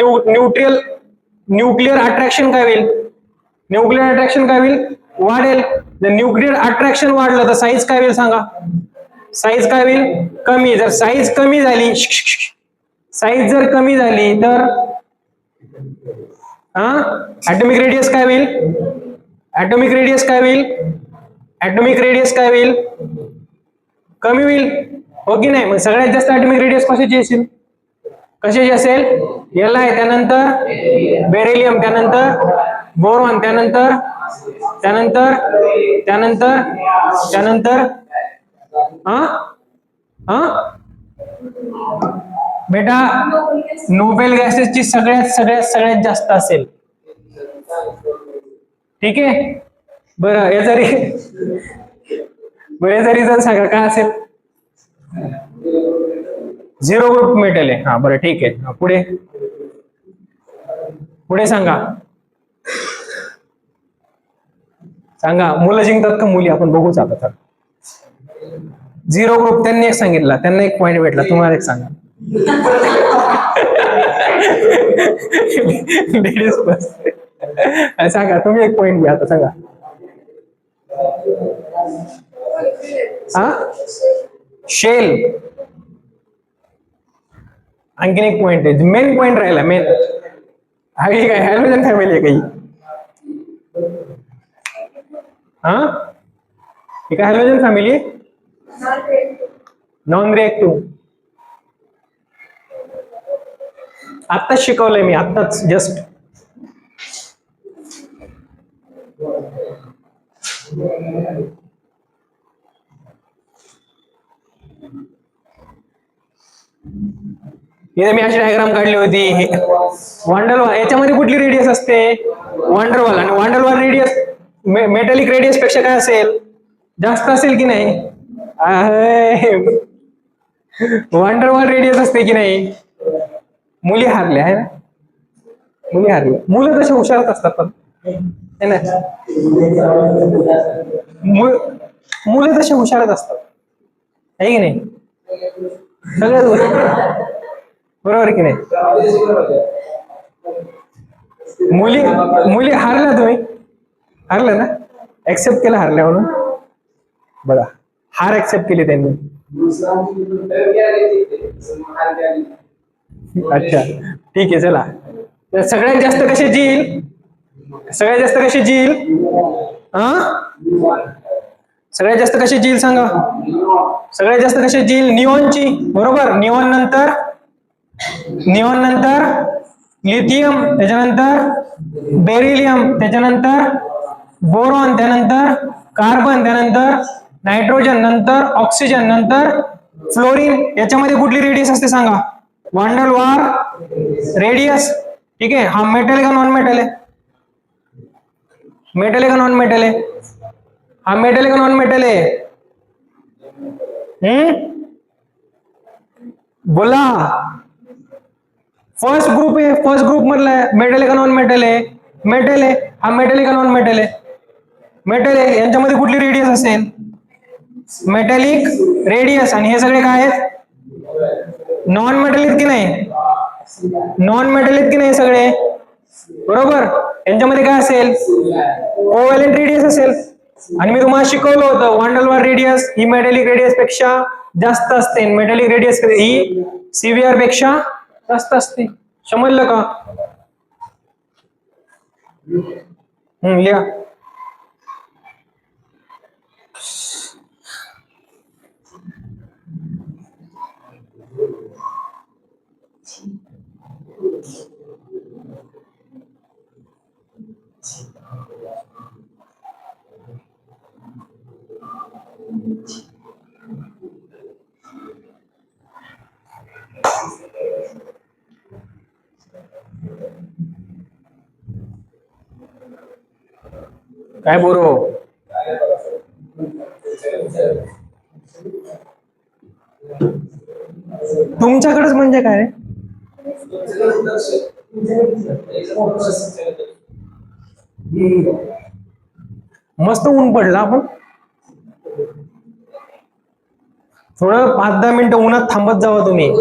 न्यूक्लिअर अट्रॅक्शन काय होईल? न्यूक्लिअर अट्रॅक्शन काय होईल? वाढेल. जर न्यूक्लिअर अट्रॅक्शन वाढलं तर साईज काय होईल सांगा? साईज काय होईल? कमी. जर साईज कमी झाली, साईज जर कमी झाली तर ऍटॉमिक रेडियस काय होईल? ऍटॉमिक रेडियस काय होईल? ऍटॉमिक रेडियस काय होईल? कमी होईल, हो की नाही? मग सगळ्यात जास्त ऍटॉमिक रेडियस कशाची असेल? कशाची असेल? Li, त्यानंतर बेरिलियम, त्यानंतर बोरॉन, त्यानंतर त्यानंतर त्यानंतर त्यानंतर बेटा नोबेल गॅसेसची सगळ्यात जास्त असेल. ठीक आहे बरं. याचा रिझल्ट सांगा काय असेल? 0 ग्रुप मेटल आहे. हा बरं ठीक आहे. पुढे सांगा. मुलं जिंकतात का मुली? आपण बघूच आता. 0 ग्रुप त्यांनी एक सांगितला, त्यांना 1 पॉईंट भेटला. तुम्हाला एक सांगा. Ladies first. सांगा तुम्ही 1 पॉईंट घ्या आता. सांगा. शेल. आणखीन 1 पॉईंट आहे. मेन पॉईंट राहिला. मेन हा काय हॅलोजन फॅमिली आहे काही? ठीक आहे. Halogen family non reactive. आत्ताच शिकवलंय मी, आत्ताच जस्ट. मी अशी डायग्राम काढली होती. वांडलवाल, याच्यामध्ये कुठली रेडियस असते? वांडरवाल. आणि वांडरवाल रेडियस मेटॅलिक रेडियस पेक्षा काय असेल? जास्त असेल की नाही? वांडरवाल रेडियस असते की नाही? मुली हारल्या आहे ना? मुली हारल्या. मुलं तसे हुशारच असतात पण, है ना? मुलं तसे हुशारच असतात, आहे की नाही? सगळ्यात बरोबर की नाही? मुली हारल्या. तुम्ही हारल्या ना? ऍक्सेप्ट केलं हारल्या म्हणून? बघा, हार ऍक्सेप्ट केली त्यांनी. अच्छा ठीक आहे. चला, सगळ्यात जास्त कशाची येईल? सगळ्यात जास्त कशाची येईल? सगळ्यात जास्त कशाची येईल सांगा? सगळ्यात जास्त कशाची येईल? निऑनची. बरोबर. निऑन नंतर लिथियम, त्याच्यानंतर बेरिलियम, त्याच्यानंतर बोरॉन, त्यानंतर कार्बन, त्यानंतर नायट्रोजन, नंतर ऑक्सिजन, नंतर फ्लोरीन. याच्यामध्ये कुठली रेडियस असते सांगा? वांडल वार रेडियस. ठीक आहे. हा मेटल आहे का नॉन मेटल आहे? मेटल आहे का नॉन मेटल आहे? हा मेटल आहे का नॉन मेटल आहे? बोला. फर्स्ट ग्रुप आहे. फर्स्ट ग्रुप मधला मेटल आहे का नॉन मेटल आहे? मेटल आहे. हा मेटल आहे का नॉन मेटल आहे? मेटल आहे. यांच्यामध्ये कुठली रेडियस असेल? Metallic radius. आणि हे सगळे काय आहेत? नॉन मेटल आहेत की नाही? नॉन मेटल आहेत की नाही सगळे? बरोबर. यांच्यामध्ये काय असेल? कोव्हॅलेंट रेडियस असेल. आणि मी तुम्हाला शिकवलं होतं, वांडलवार रेडियस ही मेटॅलिक रेडियस पेक्षा जास्त असते. मेटॅलिक रेडियस ही सीव्हीआर पेक्षा जास्त असते. समजलं का? लिहा. काय बोरो? तुमच्याकडेच म्हणजे काय? मस्त ऊन पडला. आपण थोडं 5-10 मिनिटं उन्हात थांबत जावा तुम्ही.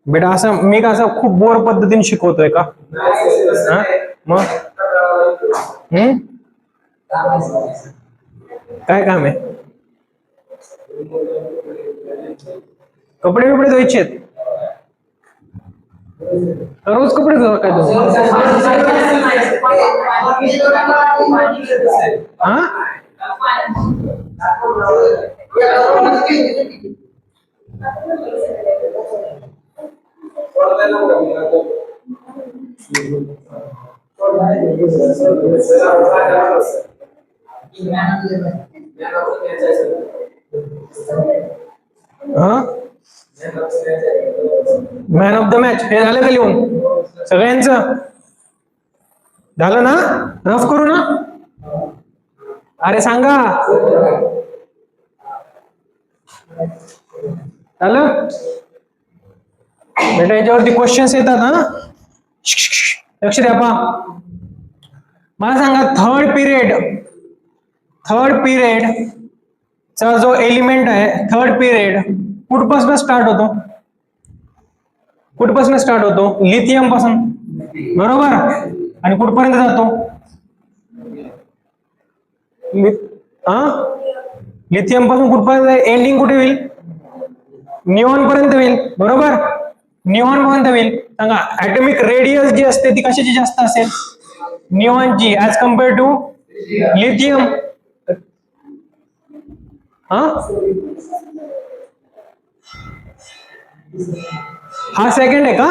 बेटा असं मी का असं खूप बोर पद्धतीने शिकवतोय का? हा? मग काय काम आहे? कपडे बिपडे धुवायचे आहेत. रोज कपडे धुवा काय तुम्ही? हा? मॅन ऑफ द मॅच हे झालं का लिहून सगळ्यांचं? झालं ना? रफ करू ना? अरे सांगा. झालं बेटा? याच्यावरती क्वेश्चन्स येतात हा. लक्ष द्या. पहा, मला सांगा थर्ड पिरियड चा जो एलिमेंट आहे, थर्ड पिरियड कुठपासून स्टार्ट होतो? कुठपासून स्टार्ट होतो? लिथियम पासून, बरोबर. आणि कुठपर्यंत जातो? लिथियम पासून कुठपर्यंत? एंडिंग कुठे होईल? निऑन पर्यंत होईल, बरोबर. निऑन पर्यंत होईल. सांगा ऍटॉमिक रेडियस जी असते ती कशाची जास्त असेल? निऑनची, ऍज कम्पेअर टू लिथियम. हा सेकंड आहे का?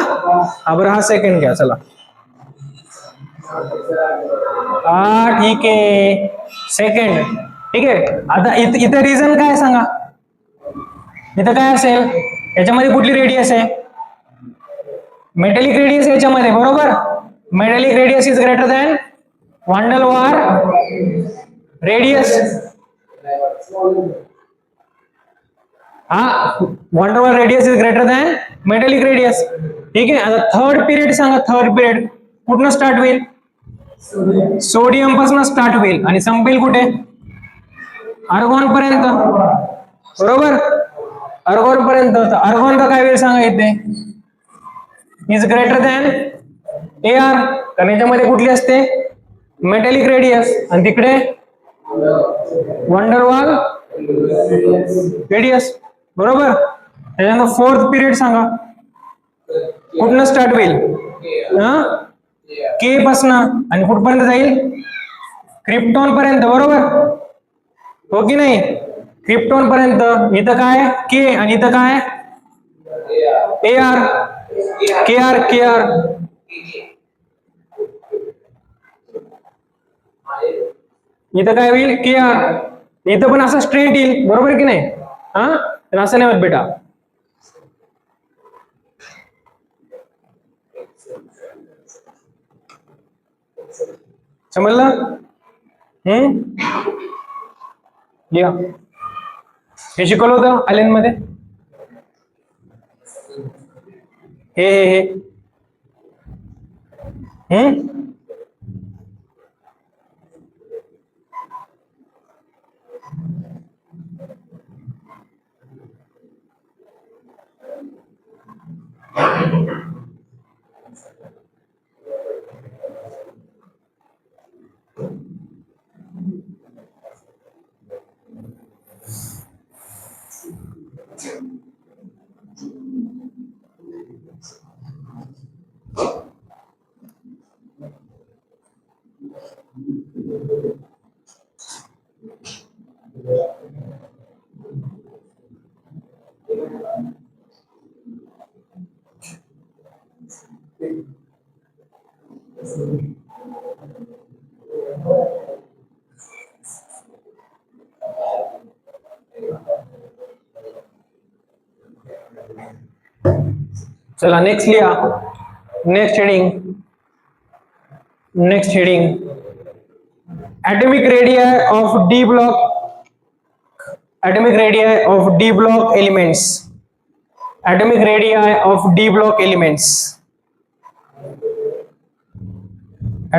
हा बरं, हा सेकंड घ्या. चला हा ठीक आहे, सेकंड ठीक आहे. आता इथं रिझन काय सांगा? इथं काय असेल? याच्यामध्ये कुठली रेडियस आहे? मेटॅलिक रेडियस याच्यामध्ये, बरोबर. Metallic radius is greater than वान डेल वार रेडियस. हा, वान डेल वार radius is greater than metallic radius. ठीक आहे. आता थर्ड पिरियड सांगा. थर्ड पिरियड कुठनं स्टार्ट होईल? सोडियम पासून स्टार्ट होईल आणि संपेल कुठे? आर्गॉन पर्यंत, बरोबर. आर्गॉन पर्यंत. आर्गॉनचा काय वेळ सांगा इथे? Is greater than AR. कारण याच्यामध्ये कुठली असते? Metallic radius. आणि तिकडे वान डेल वार रेडियस, बरोबर. त्याच्यानंतर फोर्थ पिरियड सांगा. कुठनं स्टार्ट होईल? के पासन आणि कुठपर्यंत जाईल? क्रिप्टॉन पर्यंत, बरोबर. हो की नाही? क्रिप्टॉन पर्यंत. इथं काय? के आणि इथं काय? AR. KR. इथं काय होईल? KR. इथं पण असं स्ट्रेट येईल, बरोबर की नाही? तर असं नाही होत बेटा. समजलं? या हे शिकवलं होतं आलेन मध्ये. हे चला नेक्स्ट लिहा. Next heading. Next heading. atomic radii of d block. Atomic radii of d block elements. Atomic radii of d block elements.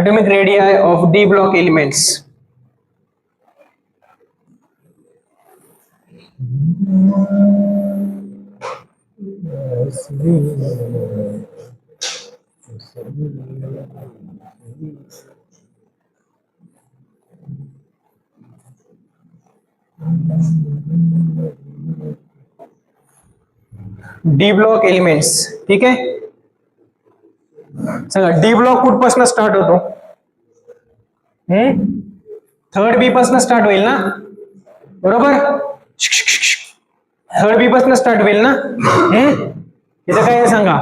Atomic radii of d block elements. D block elements. ठीक आहे. सांगा D block कुठपासून start होतो? Third बी पासून start होईल ना, बरोबर. Third बी पासून start होईल ना. इथं काय आहे सांगा.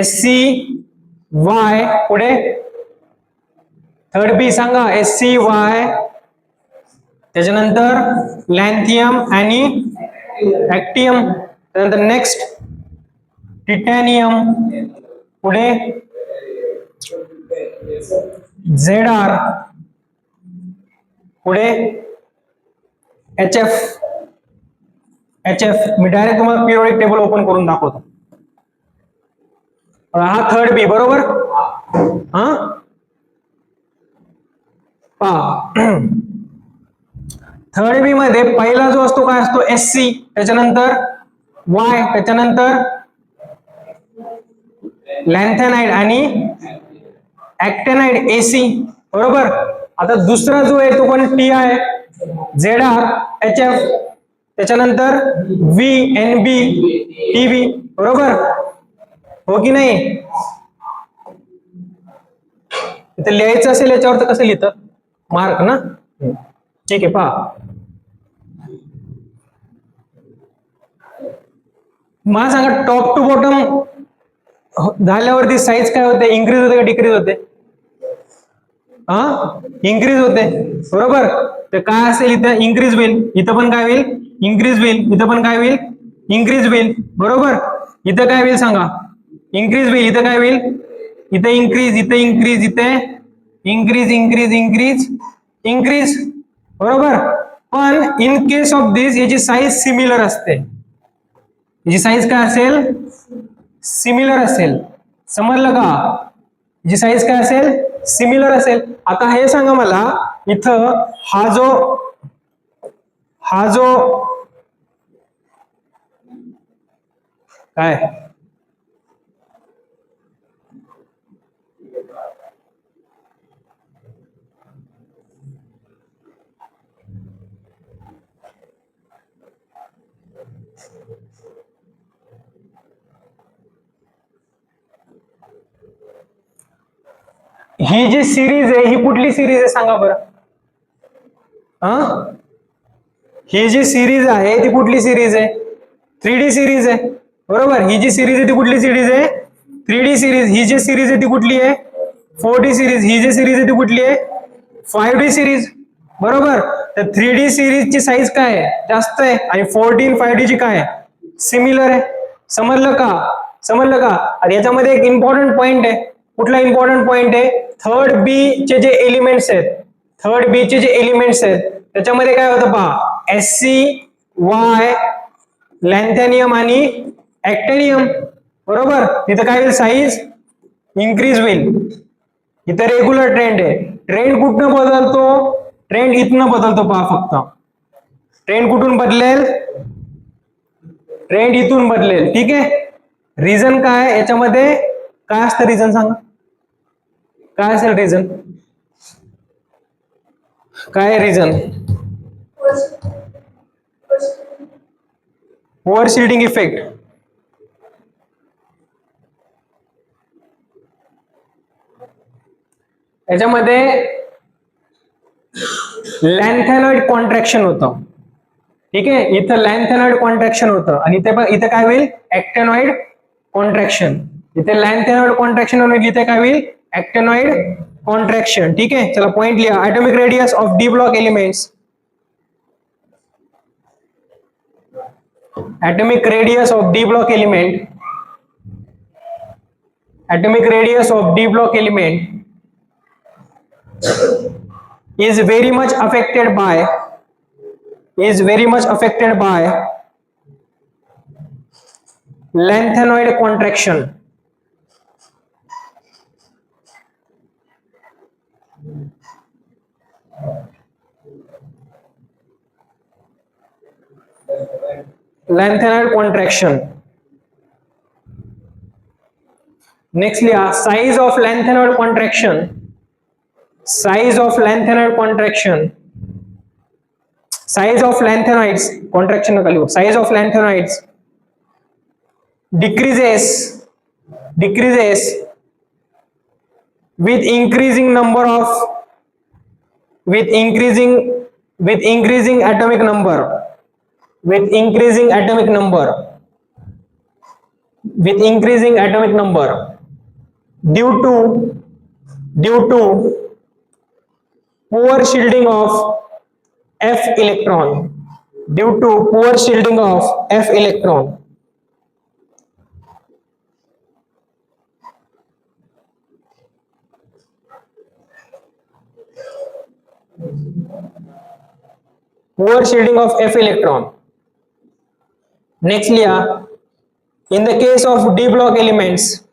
SCY पुढे थर्ड बी सांगा. SCY त्याच्यानंतर लॅन्थियम आणि ऍक्टियम. त्यानंतर नेक्स्ट टिटॅनियम. पुढे ZR. पुढे HF. मी डायरेक्ट तुम्हाला पिरियोडिक टेबल ओपन करून दाखवतो. हा थर्ड बी बरोबर. हा पहा. थर्ड बी मध्ये पहिला जो असतो काय असतो? SC. त्याच्यानंतर Y. त्याच्यानंतर लॅन्थेनाइड आणि ऍक्टेनाइड AC. बरोबर. आता दुसरा जो आहे तो पण TI, ZR, HF. त्याच्यानंतर VNB, TB. बरोबर हो की नाही? इथे लिहायचं असेल याच्यावर तर कसं लिहितात? मार्क ना. ठीक आहे. पहा मला सांगा टॉप टू बॉटम झाल्यावरती साईज काय होते? इन्क्रीज होते का डिक्रीज होते? इन्क्रीज होते. बरोबर. तर काय असेल इथं? इन्क्रीज होईल. इथं पण काय होईल? इन्क्रीज होईल. इथं पण काय होईल? इन्क्रीज होईल. बरोबर. इथं काय होईल सांगा? इन्क्रीज होईल. इथं काय होईल? इथं इन्क्रीज, इथं इन्क्रीज, इथे इन्क्रीज इन्क्रीज इन्क्रीज इन्क्रीज. बरोबर. पण इन केस ऑफ दिस याची साईज सिमिलर असते. याची साईज काय असेल? सिमिलर असेल. समजलं का? याची साईज काय असेल? सिमिलर असेल. आता हे सांगा मला इथं हा जो काय ही जी सिरीज आहे ही कुठली सिरीज आहे सांगा बरं. ही जी सिरीज आहे ती कुठली सिरीज आहे? 3D सिरीज आहे. बरोबर. ही जी सिरीज आहे ती कुठली सिरीज आहे? 3D series. ही जी सिरीज आहे ती कुठली आहे? 4D series. ही जी सिरीज आहे ती कुठली आहे? 5D series. बरोबर. तर 3D सिरीजची साईज काय आहे? जास्त आहे. आणि 4D आणि 5D ची काय आहे? सिमिलर आहे. समजलं का? समजलं का? आणि याच्यामध्ये एक इम्पॉर्टंट पॉइंट आहे. कुठला इम्पॉर्टंट पॉइंट आहे? थर्ड बी चे जे एलिमेंट्स आहेत, थर्ड बी चे जे एलिमेंट्स आहेत त्याच्यामध्ये काय होतं पहा. SCY, लॅन्थेनियम आणि ऍक्टेनियम. बरोबर. इथं काय होईल? साईज इन्क्रीज होईल. इथं रेग्युलर ट्रेंड आहे. ट्रेंड कुठनं बदलतो? ट्रेंड इथनं बदलतो पहा फक्त. ट्रेंड कुठून बदलेल? ट्रेंड इथून बदलेल. ठीक आहे. रिझन काय याच्यामध्ये? काय असतं रिझन सांगा? काय असेल रिझन? काय रिझन? Over shielding effect. याच्यामध्ये लॅन्थेनॉइड कॉन्ट्रॅक्शन होतं. ठीक आहे, इथं लॅन्थेनॉइड कॉन्ट्रॅक्शन होतं आणि इथं काय होईल, ऍक्टेनॉइड कॉन्ट्रॅक्शन. इथे लॅन्थेनॉइड कॉन्ट्रॅक्शन होईल, इथे काय होईल, ऍक्टेनॉइड कॉन्ट्रॅक्शन. ठीक आहे, चला पॉइंट लिहा. Atomic radius of D block elements, atomic radius of d block element, atomic radius of d block element is very much affected by lengthenoid contraction. Lengthenoid contraction. Next लिहा, size of lengthenoid contraction, size of lengthenoid contraction, size of lanthanoids contraction नका लिहू, size of lanthanoids decreases with increasing number of with increasing atomic number, with increasing atomic number due to poor shielding of f electron, due to poor shielding of f electron. Poor shielding of f electron. Next लिया, in the case of d block elements,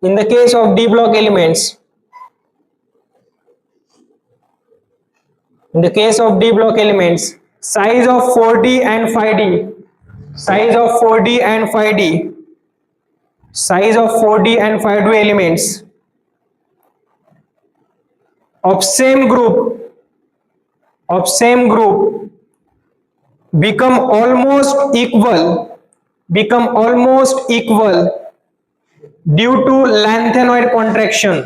in the case of d block elements, in the case of d block elements, size of 4d and 5d, size of 4d and 5d, size of 4d and 5d elements of same group become almost equal due to lanthanoid contraction,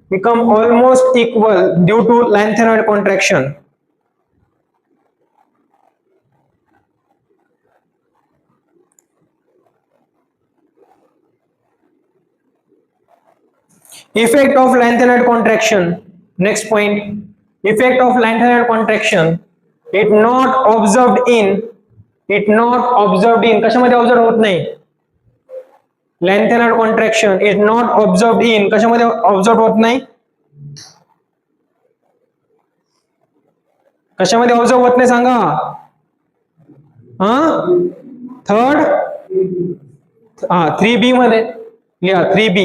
become almost equal due to lanthanoid contraction. Effect of lanthanoid contraction. Next point, effect of lanthanoid contraction. It not observed in कशामध्ये observe होत नाही, lengthened contraction is not observed in कशामध्ये observe होत नाही, कशामध्ये observe होत नाही सांगा. थर्ड 3b मध्ये लिहा, 3b.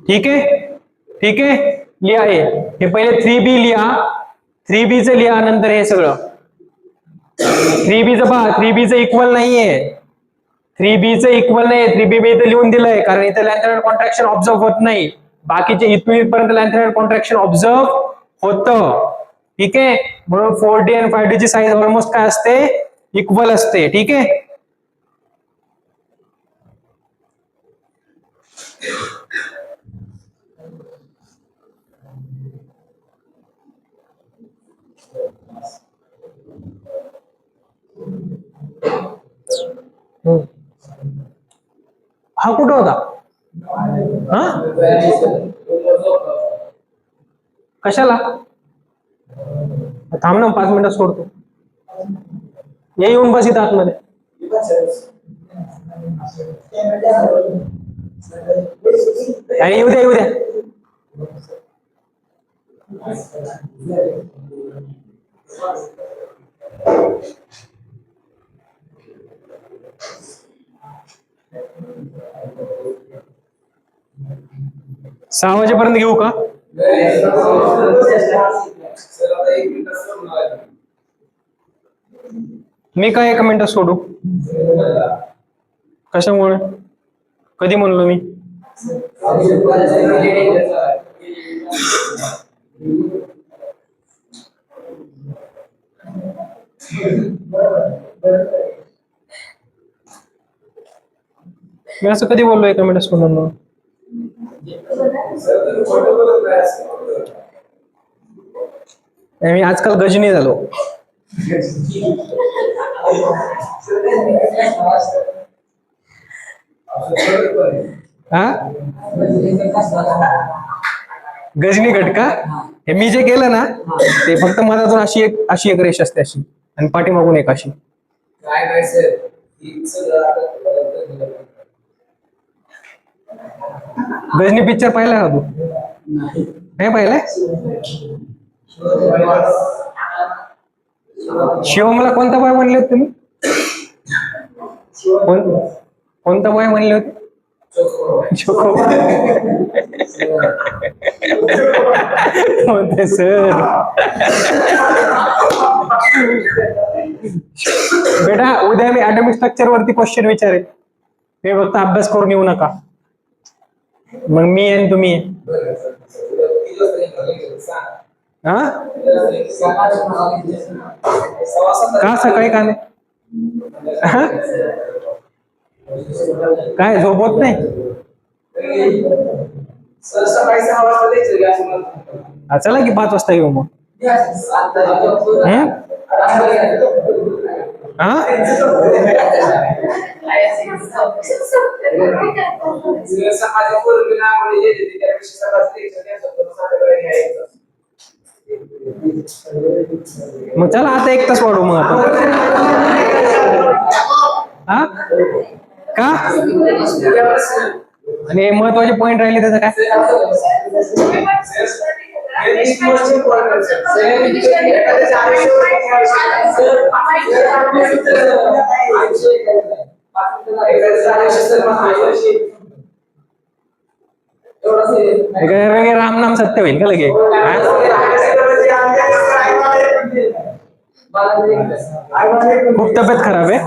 ठीक है लिहा, हे पहिले 3b लिहा, 3b च लिहा, नंतर हे सगळं 3b च पहा, 3b च इक्वल नाहीये, 3b च इक्वल नाही, 3b मी इथे लिहून दिलंय कारण इथे लॅन्थेनॉइड कॉन्ट्रॅक्शन ऑब्झर्व होत नाही, बाकीचे इथपर्यंत लॅन्थेनॉइड कॉन्ट्रॅक्शन ऑब्झर्व होतं. ठीक आहे, म्हणून 4d आणि 5d ची साईज ऑलमोस्ट काय असते, इक्वल असते. ठीक आहे, हा कुठं होता, कशाला, थांब ना 5 मिनिटं सोडतो, ये येऊन बस इथं आतमध्ये. येऊ द्या. सहा वाजेपर्यंत घेऊ का, मी काय 1 मिनिट सोडू, कशामुळे, कधी म्हणलो मी, मी असं कधी बोललोय कमेंट स्टुडंट? मी आजकाल गजनी झालो. हा गजनी गट का? हे मी जे केलं ना ते फक्त मधातून अशी एक रेष असते अशी आणि पाठीमागून एक अशी. गजनी पिक्चर पाहिला का तू? नाही पाहिलाय? शिवमला कोणता बॉय म्हणले होते तुम्ही? कोणता बॉय म्हणले होते? सर बेटा उद्या मी ऍटॉमिक स्ट्रक्चर वरती क्वेश्चन विचारेल, ते फक्त अभ्यास करून येऊ नका. मग मी आणि तुम्ही हा का सकाळी का नाही? काय झोप होत नाही? चला की 5 वाजता येऊ मग. मग चला आता 1 तास वाढू मग आपण. हा का? आणि महत्वाचे पॉइंट राहिले त्याचं काय? राम नाम सत्य होईल का लगे? खूप तब्येत खराब आहे.